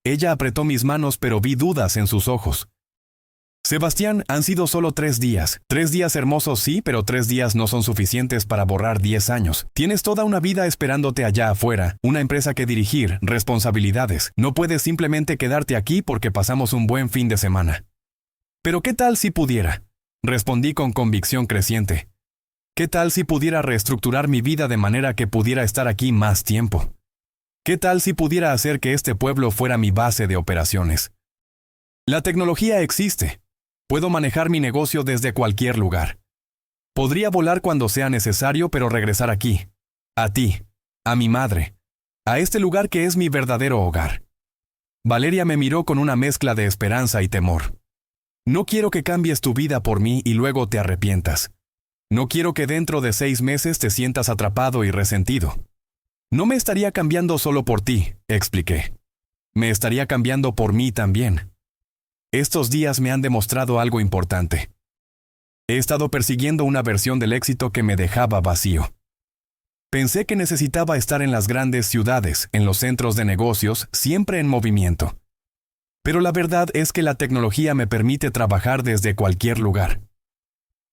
Speaker 1: Ella apretó mis manos pero vi dudas en sus ojos. Sebastián, han sido solo 3 días. 3 días hermosos sí, pero 3 días no son suficientes para borrar 10 años. Tienes toda una vida esperándote allá afuera, una empresa que dirigir, responsabilidades. No puedes simplemente quedarte aquí porque pasamos un buen fin de semana. Pero ¿qué tal si pudiera? Respondí con convicción creciente. ¿Qué tal si pudiera reestructurar mi vida de manera que pudiera estar aquí más tiempo? ¿Qué tal si pudiera hacer que este pueblo fuera mi base de operaciones? La tecnología existe. Puedo manejar mi negocio desde cualquier lugar. Podría volar cuando sea necesario, pero regresar aquí. A ti. A mi madre. A este lugar que es mi verdadero hogar. Valeria me miró con una mezcla de esperanza y temor. No quiero que cambies tu vida por mí y luego te arrepientas. No quiero que dentro de 6 meses te sientas atrapado y resentido. No me estaría cambiando solo por ti, expliqué. Me estaría cambiando por mí también. Estos días me han demostrado algo importante. He estado persiguiendo una versión del éxito que me dejaba vacío. Pensé que necesitaba estar en las grandes ciudades, en los centros de negocios, siempre en movimiento. Pero la verdad es que la tecnología me permite trabajar desde cualquier lugar.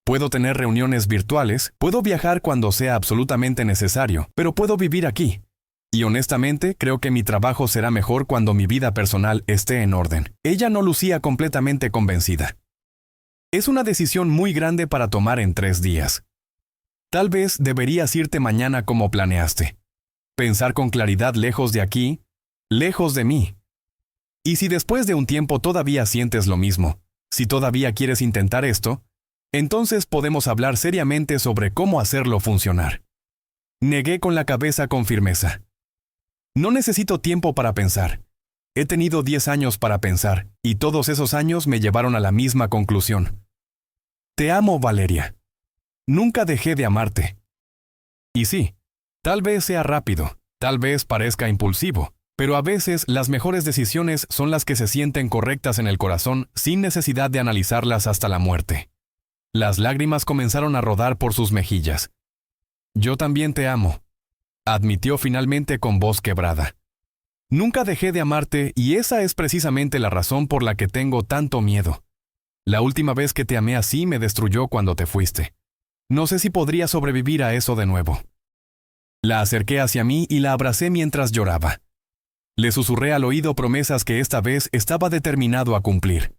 Speaker 1: Puedo tener reuniones virtuales, puedo viajar cuando sea absolutamente necesario, pero puedo vivir aquí. Y honestamente, creo que mi trabajo será mejor cuando mi vida personal esté en orden. Ella no lucía completamente convencida. Es una decisión muy grande para tomar en 3 días. Tal vez deberías irte mañana como planeaste. Pensar con claridad lejos de aquí, lejos de mí. Y si después de un tiempo todavía sientes lo mismo, si todavía quieres intentar esto, entonces podemos hablar seriamente sobre cómo hacerlo funcionar. Negué con la cabeza con firmeza. No necesito tiempo para pensar. He tenido 10 años para pensar, y todos esos años me llevaron a la misma conclusión. Te amo, Valeria. Nunca dejé de amarte. Y sí, tal vez sea rápido, tal vez parezca impulsivo, pero a veces las mejores decisiones son las que se sienten correctas en el corazón sin necesidad de analizarlas hasta la muerte. Las lágrimas comenzaron a rodar por sus mejillas. Yo también te amo, admitió finalmente con voz quebrada. Nunca dejé de amarte y esa es precisamente la razón por la que tengo tanto miedo. La última vez que te amé así me destruyó cuando te fuiste. No sé si podría sobrevivir a eso de nuevo. La acerqué hacia mí y la abracé mientras lloraba. Le susurré al oído promesas que esta vez estaba determinado a cumplir.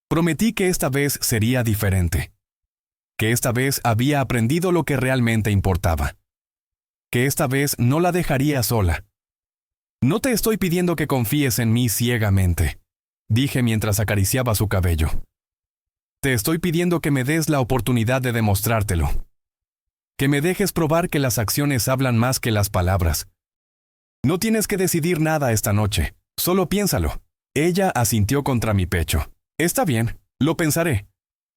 Speaker 1: Prometí que esta vez sería diferente. Que esta vez había aprendido lo que realmente importaba. Que esta vez no la dejaría sola. No te estoy pidiendo que confíes en mí ciegamente, dije mientras acariciaba su cabello. Te estoy pidiendo que me des la oportunidad de demostrártelo. Que me dejes probar que las acciones hablan más que las palabras. No tienes que decidir nada esta noche, solo piénsalo. Ella asintió contra mi pecho. Está bien, lo pensaré.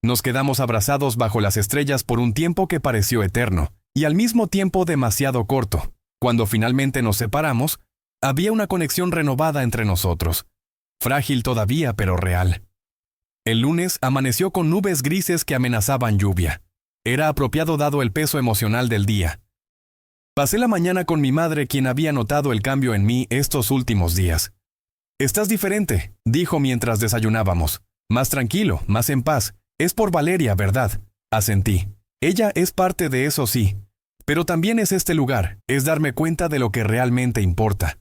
Speaker 1: Nos quedamos abrazados bajo las estrellas por un tiempo que pareció eterno, y al mismo tiempo demasiado corto. Cuando finalmente nos separamos, había una conexión renovada entre nosotros. Frágil todavía, pero real. El lunes amaneció con nubes grises que amenazaban lluvia. Era apropiado dado el peso emocional del día. Pasé la mañana con mi madre, quien había notado el cambio en mí estos últimos días. Estás diferente, dijo mientras desayunábamos. Más tranquilo, más en paz. Es por Valeria, ¿verdad? Asentí. Ella es parte de eso, sí. Pero también es este lugar, es darme cuenta de lo que realmente importa.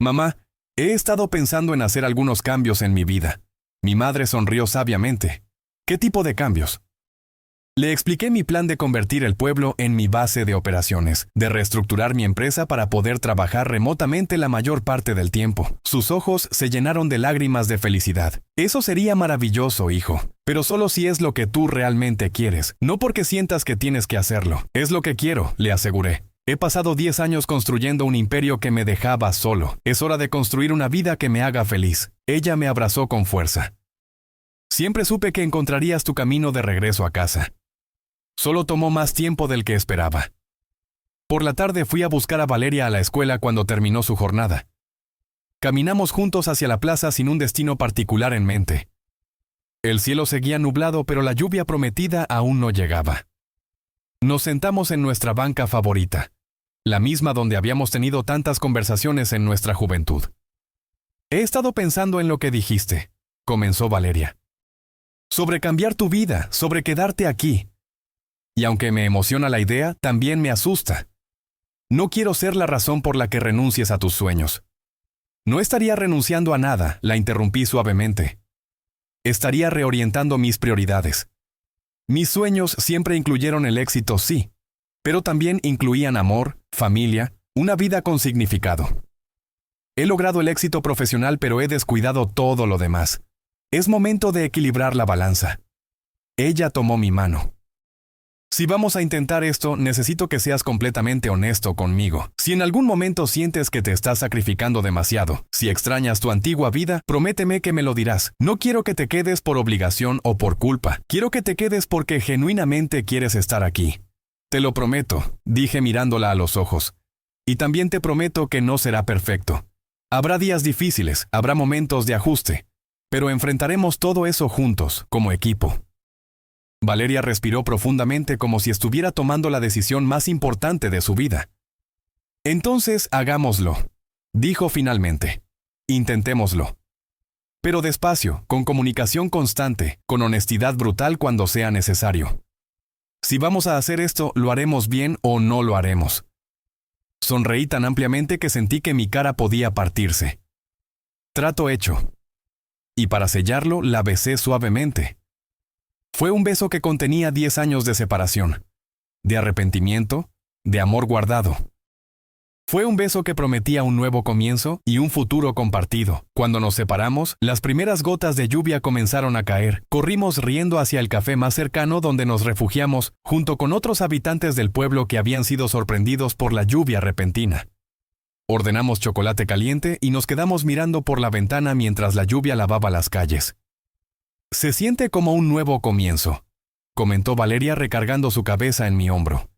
Speaker 1: Mamá, he estado pensando en hacer algunos cambios en mi vida. Mi madre sonrió sabiamente. ¿Qué tipo de cambios? Le expliqué mi plan de convertir el pueblo en mi base de operaciones, de reestructurar mi empresa para poder trabajar remotamente la mayor parte del tiempo. Sus ojos se llenaron de lágrimas de felicidad. Eso sería maravilloso, hijo, pero solo si es lo que tú realmente quieres, no porque sientas que tienes que hacerlo. Es lo que quiero, le aseguré. He pasado 10 años construyendo un imperio que me dejaba solo. Es hora de construir una vida que me haga feliz. Ella me abrazó con fuerza. Siempre supe que encontrarías tu camino de regreso a casa. Solo tomó más tiempo del que esperaba. Por la tarde fui a buscar a Valeria a la escuela cuando terminó su jornada. Caminamos juntos hacia la plaza sin un destino particular en mente. El cielo seguía nublado, pero la lluvia prometida aún no llegaba. Nos sentamos en nuestra banca favorita, la misma donde habíamos tenido tantas conversaciones en nuestra juventud. He estado pensando en lo que dijiste, comenzó Valeria. Sobre cambiar tu vida, sobre quedarte aquí. Y aunque me emociona la idea, también me asusta. No quiero ser la razón por la que renuncies a tus sueños. No estaría renunciando a nada, la interrumpí suavemente. Estaría reorientando mis prioridades. Mis sueños siempre incluyeron el éxito, sí, pero también incluían amor, familia, una vida con significado. He logrado el éxito profesional, pero he descuidado todo lo demás. Es momento de equilibrar la balanza. Ella tomó mi mano. Si vamos a intentar esto, necesito que seas completamente honesto conmigo. Si en algún momento sientes que te estás sacrificando demasiado, si extrañas tu antigua vida, prométeme que me lo dirás. No quiero que te quedes por obligación o por culpa. Quiero que te quedes porque genuinamente quieres estar aquí. Te lo prometo, dije mirándola a los ojos. Y también te prometo que no será perfecto. Habrá días difíciles, habrá momentos de ajuste, pero enfrentaremos todo eso juntos, como equipo. Valeria respiró profundamente como si estuviera tomando la decisión más importante de su vida. Entonces, hagámoslo, dijo finalmente. Intentémoslo. Pero despacio, con comunicación constante, con honestidad brutal cuando sea necesario. Si vamos a hacer esto, lo haremos bien o no lo haremos. Sonreí tan ampliamente que sentí que mi cara podía partirse. Trato hecho. Y para sellarlo, la besé suavemente. Fue un beso que contenía 10 años de separación, de arrepentimiento, de amor guardado. Fue un beso que prometía un nuevo comienzo y un futuro compartido. Cuando nos separamos, las primeras gotas de lluvia comenzaron a caer. Corrimos riendo hacia el café más cercano donde nos refugiamos, junto con otros habitantes del pueblo que habían sido sorprendidos por la lluvia repentina. Ordenamos chocolate caliente y nos quedamos mirando por la ventana mientras la lluvia lavaba las calles. Se siente como un nuevo comienzo, comentó Valeria recargando su cabeza en mi hombro.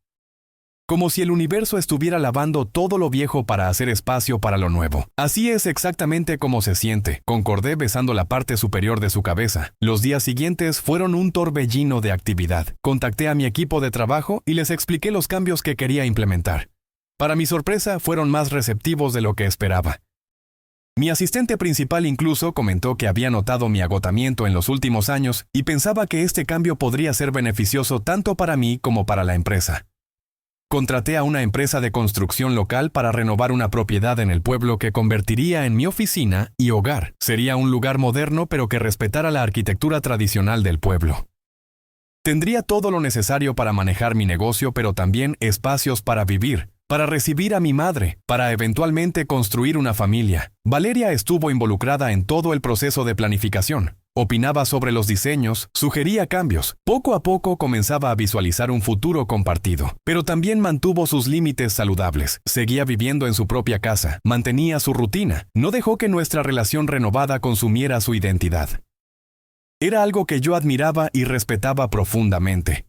Speaker 1: como si el universo estuviera lavando todo lo viejo para hacer espacio para lo nuevo. Así es exactamente como se siente, concordé besando la parte superior de su cabeza. Los días siguientes fueron un torbellino de actividad. Contacté a mi equipo de trabajo y les expliqué los cambios que quería implementar. Para mi sorpresa, fueron más receptivos de lo que esperaba. Mi asistente principal incluso comentó que había notado mi agotamiento en los últimos años y pensaba que este cambio podría ser beneficioso tanto para mí como para la empresa. Contraté a una empresa de construcción local para renovar una propiedad en el pueblo que convertiría en mi oficina y hogar. Sería un lugar moderno pero que respetara la arquitectura tradicional del pueblo. Tendría todo lo necesario para manejar mi negocio, pero también espacios para vivir, para recibir a mi madre, para eventualmente construir una familia. Valeria estuvo involucrada en todo el proceso de planificación. Opinaba sobre los diseños, sugería cambios. Poco a poco comenzaba a visualizar un futuro compartido, pero también mantuvo sus límites saludables. Seguía viviendo en su propia casa, mantenía su rutina, no dejó que nuestra relación renovada consumiera su identidad. Era algo que yo admiraba y respetaba profundamente.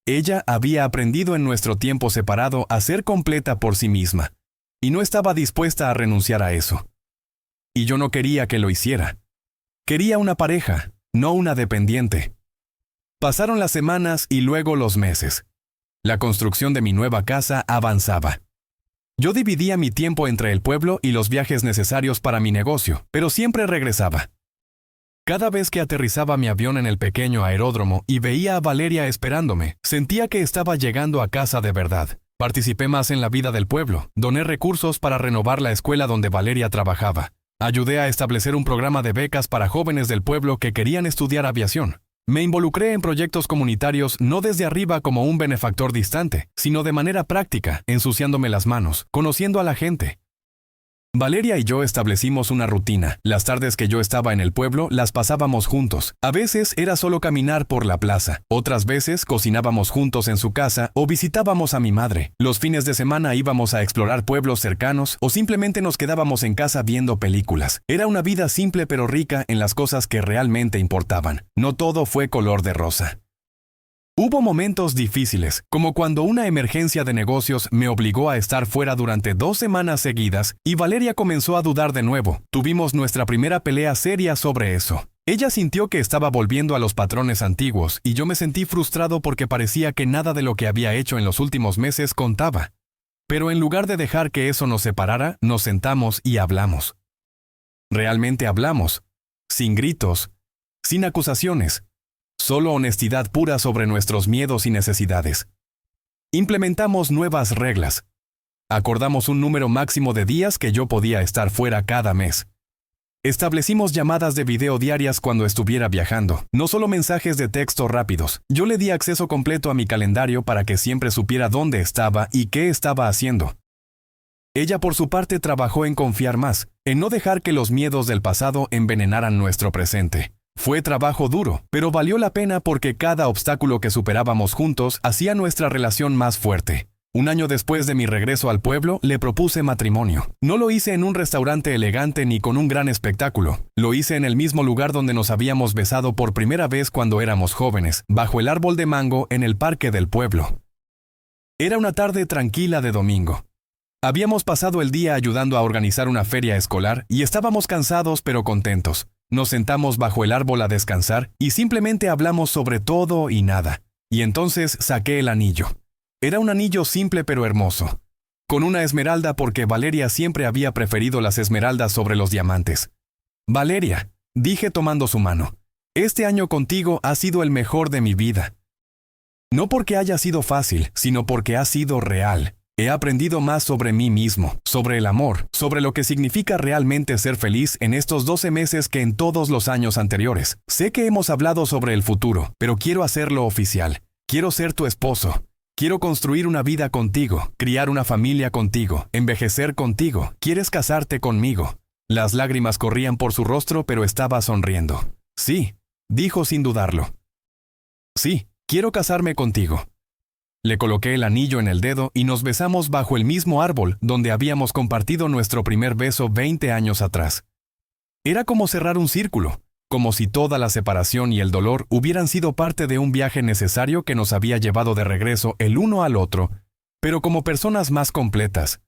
Speaker 1: Ella había aprendido en nuestro tiempo separado a ser completa por sí misma, y no estaba dispuesta a renunciar a eso. Y yo no quería que lo hiciera. Quería una pareja, no una dependiente. Pasaron las semanas y luego los meses. La construcción de mi nueva casa avanzaba. Yo dividía mi tiempo entre el pueblo y los viajes necesarios para mi negocio, pero siempre regresaba. Cada vez que aterrizaba mi avión en el pequeño aeródromo y veía a Valeria esperándome, sentía que estaba llegando a casa de verdad. Participé más en la vida del pueblo, doné recursos para renovar la escuela donde Valeria trabajaba. Ayudé a establecer un programa de becas para jóvenes del pueblo que querían estudiar aviación. Me involucré en proyectos comunitarios no desde arriba como un benefactor distante, sino de manera práctica, ensuciándome las manos, conociendo a la gente. Valeria y yo establecimos una rutina. Las tardes que yo estaba en el pueblo las pasábamos juntos. A veces era solo caminar por la plaza. Otras veces cocinábamos juntos en su casa o visitábamos a mi madre. Los fines de semana íbamos a explorar pueblos cercanos o simplemente nos quedábamos en casa viendo películas. Era una vida simple pero rica en las cosas que realmente importaban. No todo fue color de rosa. Hubo momentos difíciles, como cuando una emergencia de negocios me obligó a estar fuera durante 2 semanas seguidas y Valeria comenzó a dudar de nuevo. Tuvimos nuestra primera pelea seria sobre eso. Ella sintió que estaba volviendo a los patrones antiguos y yo me sentí frustrado porque parecía que nada de lo que había hecho en los últimos meses contaba. Pero en lugar de dejar que eso nos separara, nos sentamos y hablamos. Realmente hablamos, sin gritos, sin acusaciones. Solo honestidad pura sobre nuestros miedos y necesidades. Implementamos nuevas reglas. Acordamos un número máximo de días que yo podía estar fuera cada mes. Establecimos llamadas de video diarias cuando estuviera viajando, no solo mensajes de texto rápidos. Yo le di acceso completo a mi calendario para que siempre supiera dónde estaba y qué estaba haciendo. Ella por su parte trabajó en confiar más, en no dejar que los miedos del pasado envenenaran nuestro presente. Fue trabajo duro, pero valió la pena porque cada obstáculo que superábamos juntos hacía nuestra relación más fuerte. Un año después de mi regreso al pueblo, le propuse matrimonio. No lo hice en un restaurante elegante ni con un gran espectáculo. Lo hice en el mismo lugar donde nos habíamos besado por primera vez cuando éramos jóvenes, bajo el árbol de mango en el parque del pueblo. Era una tarde tranquila de domingo. Habíamos pasado el día ayudando a organizar una feria escolar y estábamos cansados pero contentos. Nos sentamos bajo el árbol a descansar y simplemente hablamos sobre todo y nada. Y entonces saqué el anillo. Era un anillo simple pero hermoso, con una esmeralda porque Valeria siempre había preferido las esmeraldas sobre los diamantes. Valeria, dije tomando su mano, este año contigo ha sido el mejor de mi vida. No porque haya sido fácil, sino porque ha sido real. He aprendido más sobre mí mismo, sobre el amor, sobre lo que significa realmente ser feliz en estos 12 meses que en todos los años anteriores. Sé que hemos hablado sobre el futuro, pero quiero hacerlo oficial. Quiero ser tu esposo. Quiero construir una vida contigo, criar una familia contigo, envejecer contigo. ¿Quieres casarte conmigo? Las lágrimas corrían por su rostro, pero estaba sonriendo. Sí, dijo sin dudarlo. Sí, quiero casarme contigo. Le coloqué el anillo en el dedo y nos besamos bajo el mismo árbol donde habíamos compartido nuestro primer beso 20 años atrás. Era como cerrar un círculo, como si toda la separación y el dolor hubieran sido parte de un viaje necesario que nos había llevado de regreso el uno al otro, pero como personas más completas,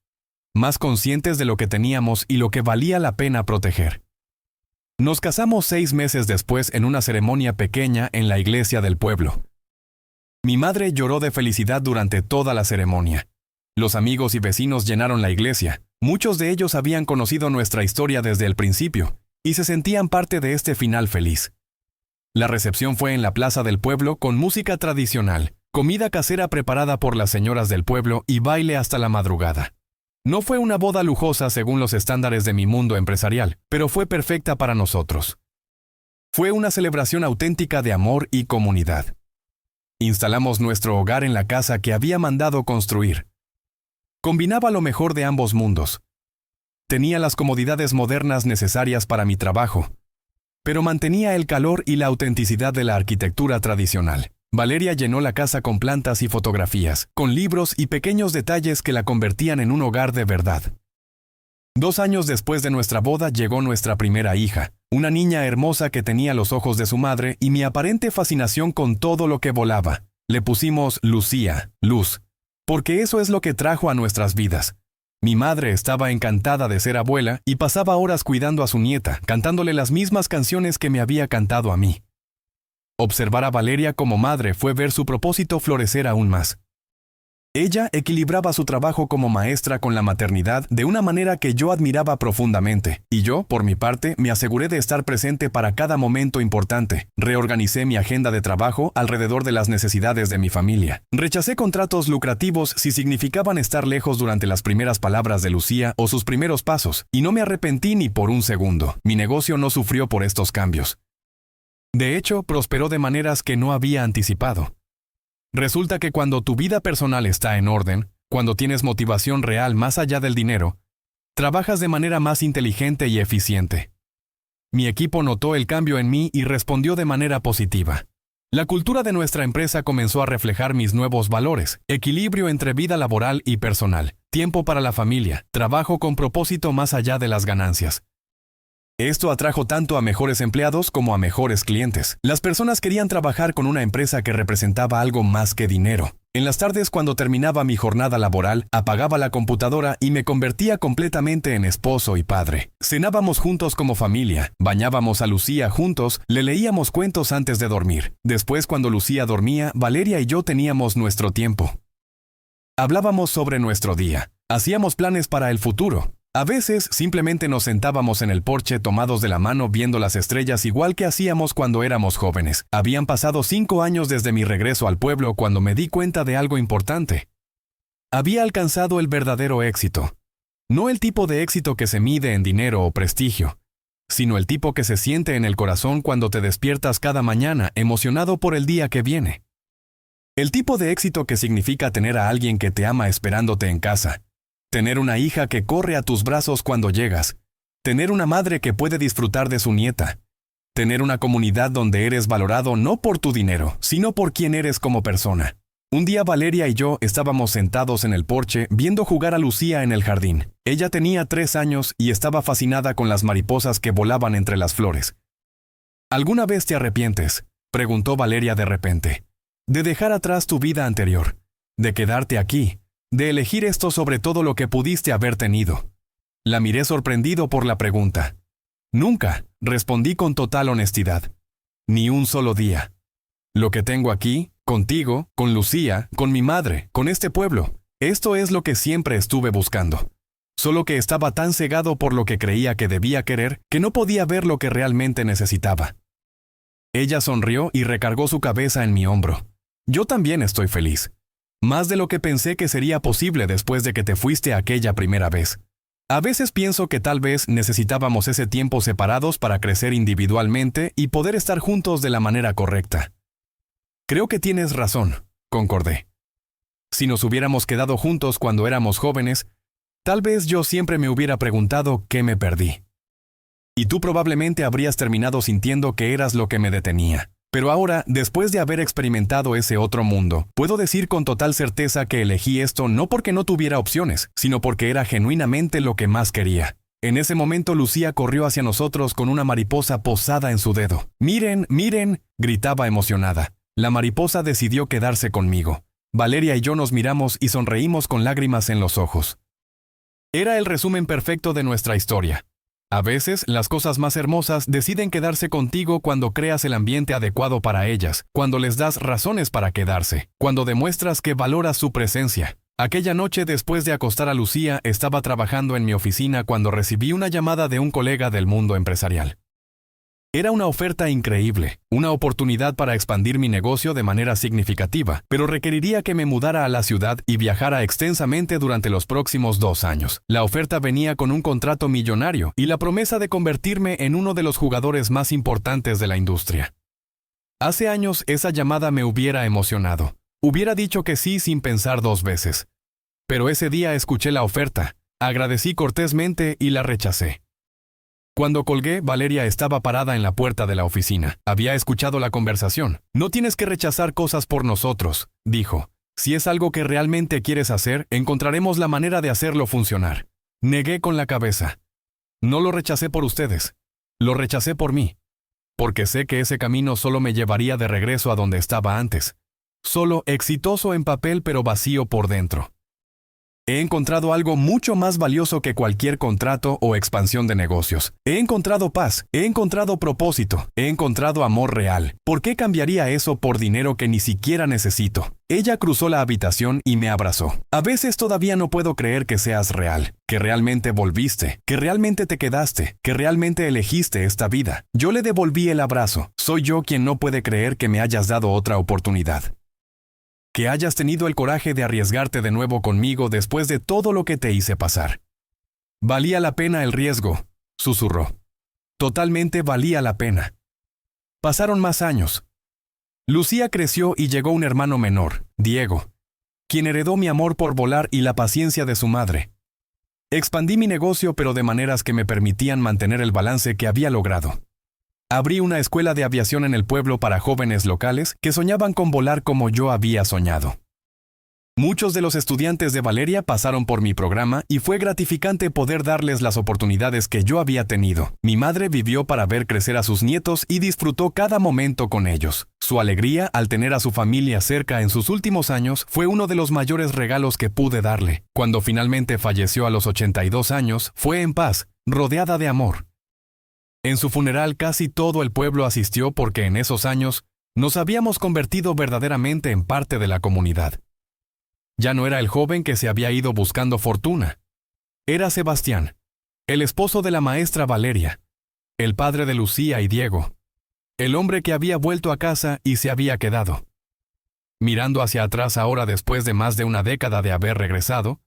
Speaker 1: más conscientes de lo que teníamos y lo que valía la pena proteger. Nos casamos 6 meses después en una ceremonia pequeña en la iglesia del pueblo. Mi madre lloró de felicidad durante toda la ceremonia. Los amigos y vecinos llenaron la iglesia. Muchos de ellos habían conocido nuestra historia desde el principio y se sentían parte de este final feliz. La recepción fue en la plaza del pueblo con música tradicional, comida casera preparada por las señoras del pueblo y baile hasta la madrugada. No fue una boda lujosa según los estándares de mi mundo empresarial, pero fue perfecta para nosotros. Fue una celebración auténtica de amor y comunidad. Instalamos nuestro hogar en la casa que había mandado construir. Combinaba lo mejor de ambos mundos. Tenía las comodidades modernas necesarias para mi trabajo, pero mantenía el calor y la autenticidad de la arquitectura tradicional. Valeria llenó la casa con plantas y fotografías, con libros y pequeños detalles que la convertían en un hogar de verdad. 2 años después de nuestra boda llegó nuestra primera hija, una niña hermosa que tenía los ojos de su madre y mi aparente fascinación con todo lo que volaba. Le pusimos Lucía, Luz, porque eso es lo que trajo a nuestras vidas. Mi madre estaba encantada de ser abuela y pasaba horas cuidando a su nieta, cantándole las mismas canciones que me había cantado a mí. Observar a Valeria como madre fue ver su propósito florecer aún más. Ella equilibraba su trabajo como maestra con la maternidad de una manera que yo admiraba profundamente, y yo, por mi parte, me aseguré de estar presente para cada momento importante. Reorganicé mi agenda de trabajo alrededor de las necesidades de mi familia. Rechacé contratos lucrativos si significaban estar lejos durante las primeras palabras de Lucía o sus primeros pasos, y no me arrepentí ni por un segundo. Mi negocio no sufrió por estos cambios. De hecho, prosperó de maneras que no había anticipado. Resulta que cuando tu vida personal está en orden, cuando tienes motivación real más allá del dinero, trabajas de manera más inteligente y eficiente. Mi equipo notó el cambio en mí y respondió de manera positiva. La cultura de nuestra empresa comenzó a reflejar mis nuevos valores: equilibrio entre vida laboral y personal, tiempo para la familia, trabajo con propósito más allá de las ganancias. Esto atrajo tanto a mejores empleados como a mejores clientes. Las personas querían trabajar con una empresa que representaba algo más que dinero. En las tardes, cuando terminaba mi jornada laboral, apagaba la computadora y me convertía completamente en esposo y padre. Cenábamos juntos como familia, bañábamos a Lucía juntos, le leíamos cuentos antes de dormir. Después, cuando Lucía dormía, Valeria y yo teníamos nuestro tiempo. Hablábamos sobre nuestro día, hacíamos planes para el futuro. A veces simplemente nos sentábamos en el porche tomados de la mano viendo las estrellas igual que hacíamos cuando éramos jóvenes. Habían pasado 5 años desde mi regreso al pueblo cuando me di cuenta de algo importante. Había alcanzado el verdadero éxito. No el tipo de éxito que se mide en dinero o prestigio, sino el tipo que se siente en el corazón cuando te despiertas cada mañana emocionado por el día que viene. El tipo de éxito que significa tener a alguien que te ama esperándote en casa. Tener una hija que corre a tus brazos cuando llegas. Tener una madre que puede disfrutar de su nieta. Tener una comunidad donde eres valorado no por tu dinero, sino por quién eres como persona. Un día Valeria y yo estábamos sentados en el porche viendo jugar a Lucía en el jardín. Ella tenía 3 años y estaba fascinada con las mariposas que volaban entre las flores. ¿Alguna vez te arrepientes?, preguntó Valeria de repente. De dejar atrás tu vida anterior. De quedarte aquí. De elegir esto sobre todo lo que pudiste haber tenido. La miré sorprendido por la pregunta. Nunca, respondí con total honestidad. Ni un solo día. Lo que tengo aquí, contigo, con Lucía, con mi madre, con este pueblo, esto es lo que siempre estuve buscando. Solo que estaba tan cegado por lo que creía que debía querer que no podía ver lo que realmente necesitaba. Ella sonrió y recargó su cabeza en mi hombro. Yo también estoy feliz. Más de lo que pensé que sería posible después de que te fuiste aquella primera vez. A veces pienso que tal vez necesitábamos ese tiempo separados para crecer individualmente y poder estar juntos de la manera correcta. Creo que tienes razón, concordé. Si nos hubiéramos quedado juntos cuando éramos jóvenes, tal vez yo siempre me hubiera preguntado qué me perdí. Y tú probablemente habrías terminado sintiendo que eras lo que me detenía. Pero ahora, después de haber experimentado ese otro mundo, puedo decir con total certeza que elegí esto no porque no tuviera opciones, sino porque era genuinamente lo que más quería. En ese momento Lucía corrió hacia nosotros con una mariposa posada en su dedo. «¡Miren, miren!», gritaba emocionada. La mariposa decidió quedarse conmigo. Valeria y yo nos miramos y sonreímos con lágrimas en los ojos. Era el resumen perfecto de nuestra historia. A veces, las cosas más hermosas deciden quedarse contigo cuando creas el ambiente adecuado para ellas, cuando les das razones para quedarse, cuando demuestras que valoras su presencia. Aquella noche, después de acostar a Lucía, estaba trabajando en mi oficina cuando recibí una llamada de un colega del mundo empresarial. Era una oferta increíble, una oportunidad para expandir mi negocio de manera significativa, pero requeriría que me mudara a la ciudad y viajara extensamente durante los próximos 2 años. La oferta venía con un contrato millonario y la promesa de convertirme en uno de los jugadores más importantes de la industria. Hace años esa llamada me hubiera emocionado. Hubiera dicho que sí sin pensar 2 veces. Pero ese día escuché la oferta, agradecí cortésmente y la rechacé. Cuando colgué, Valeria estaba parada en la puerta de la oficina. Había escuchado la conversación. No tienes que rechazar cosas por nosotros, dijo. Si es algo que realmente quieres hacer, encontraremos la manera de hacerlo funcionar. Negué con la cabeza. No lo rechacé por ustedes. Lo rechacé por mí. Porque sé que ese camino solo me llevaría de regreso a donde estaba antes. Solo exitoso en papel pero vacío por dentro. He encontrado algo mucho más valioso que cualquier contrato o expansión de negocios. He encontrado paz, he encontrado propósito, he encontrado amor real. ¿Por qué cambiaría eso por dinero que ni siquiera necesito? Ella cruzó la habitación y me abrazó. A veces todavía no puedo creer que seas real, que realmente volviste, que realmente te quedaste, que realmente elegiste esta vida. Yo le devolví el abrazo. Soy yo quien no puede creer que me hayas dado otra oportunidad. Que hayas tenido el coraje de arriesgarte de nuevo conmigo después de todo lo que te hice pasar. Valía la pena el riesgo, susurró. Totalmente valía la pena. Pasaron más años. Lucía creció y llegó un hermano menor, Diego, quien heredó mi amor por volar y la paciencia de su madre. Expandí mi negocio pero de maneras que me permitían mantener el balance que había logrado. Abrí una escuela de aviación en el pueblo para jóvenes locales que soñaban con volar como yo había soñado. Muchos de los estudiantes de Valeria pasaron por mi programa y fue gratificante poder darles las oportunidades que yo había tenido. Mi madre vivió para ver crecer a sus nietos y disfrutó cada momento con ellos. Su alegría al tener a su familia cerca en sus últimos años fue uno de los mayores regalos que pude darle. Cuando finalmente falleció a los 82 años, fue en paz, rodeada de amor. En su funeral casi todo el pueblo asistió porque en esos años nos habíamos convertido verdaderamente en parte de la comunidad. Ya no era el joven que se había ido buscando fortuna. Era Sebastián, el esposo de la maestra Valeria, el padre de Lucía y Diego, el hombre que había vuelto a casa y se había quedado. Mirando hacia atrás ahora después de más de una década de haber regresado,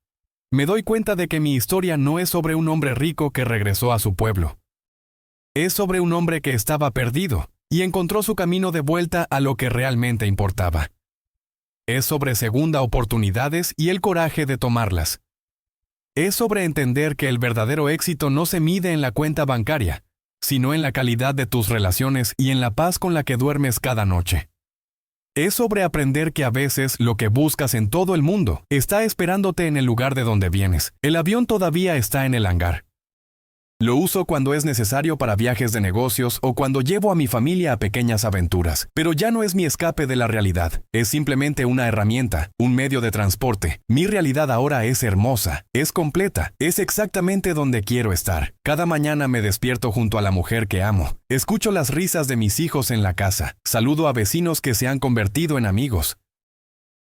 Speaker 1: me doy cuenta de que mi historia no es sobre un hombre rico que regresó a su pueblo. Es sobre un hombre que estaba perdido y encontró su camino de vuelta a lo que realmente importaba. Es sobre segunda oportunidades y el coraje de tomarlas. Es sobre entender que el verdadero éxito no se mide en la cuenta bancaria, sino en la calidad de tus relaciones y en la paz con la que duermes cada noche. Es sobre aprender que a veces lo que buscas en todo el mundo está esperándote en el lugar de donde vienes. El avión todavía está en el hangar. Lo uso cuando es necesario para viajes de negocios o cuando llevo a mi familia a pequeñas aventuras. Pero ya no es mi escape de la realidad. Es simplemente una herramienta, un medio de transporte. Mi realidad ahora es hermosa, es completa, es exactamente donde quiero estar. Cada mañana me despierto junto a la mujer que amo. Escucho las risas de mis hijos en la casa. Saludo a vecinos que se han convertido en amigos.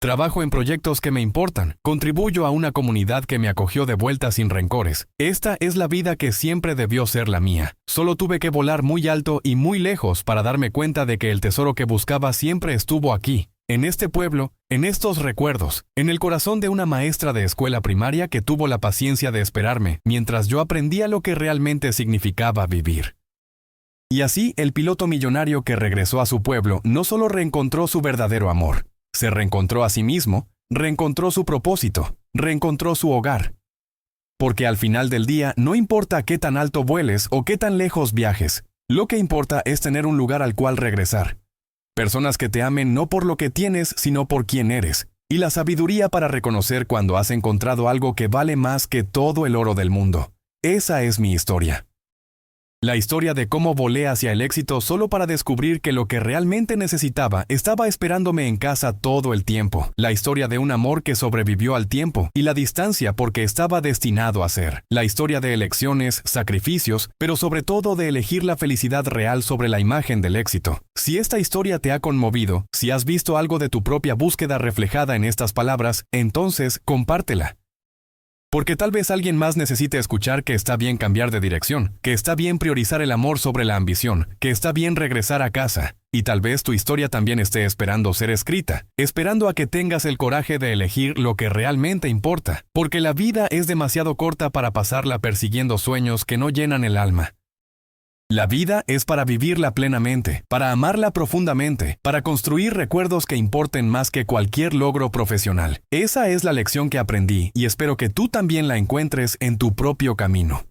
Speaker 1: Trabajo en proyectos que me importan. Contribuyo a una comunidad que me acogió de vuelta sin rencores. Esta es la vida que siempre debió ser la mía. Solo tuve que volar muy alto y muy lejos para darme cuenta de que el tesoro que buscaba siempre estuvo aquí, en este pueblo, en estos recuerdos, en el corazón de una maestra de escuela primaria que tuvo la paciencia de esperarme mientras yo aprendía lo que realmente significaba vivir. Y así, el piloto millonario que regresó a su pueblo no solo reencontró su verdadero amor, se reencontró a sí mismo, reencontró su propósito, reencontró su hogar. Porque al final del día no importa qué tan alto vueles o qué tan lejos viajes, lo que importa es tener un lugar al cual regresar. Personas que te amen no por lo que tienes, sino por quién eres, y la sabiduría para reconocer cuando has encontrado algo que vale más que todo el oro del mundo. Esa es mi historia. La historia de cómo volé hacia el éxito solo para descubrir que lo que realmente necesitaba estaba esperándome en casa todo el tiempo. La historia de un amor que sobrevivió al tiempo y la distancia porque estaba destinado a ser. La historia de elecciones, sacrificios, pero sobre todo de elegir la felicidad real sobre la imagen del éxito. Si esta historia te ha conmovido, si has visto algo de tu propia búsqueda reflejada en estas palabras, entonces compártela. Porque tal vez alguien más necesite escuchar que está bien cambiar de dirección, que está bien priorizar el amor sobre la ambición, que está bien regresar a casa. Y tal vez tu historia también esté esperando ser escrita, esperando a que tengas el coraje de elegir lo que realmente importa. Porque la vida es demasiado corta para pasarla persiguiendo sueños que no llenan el alma. La vida es para vivirla plenamente, para amarla profundamente, para construir recuerdos que importen más que cualquier logro profesional. Esa es la lección que aprendí y espero que tú también la encuentres en tu propio camino.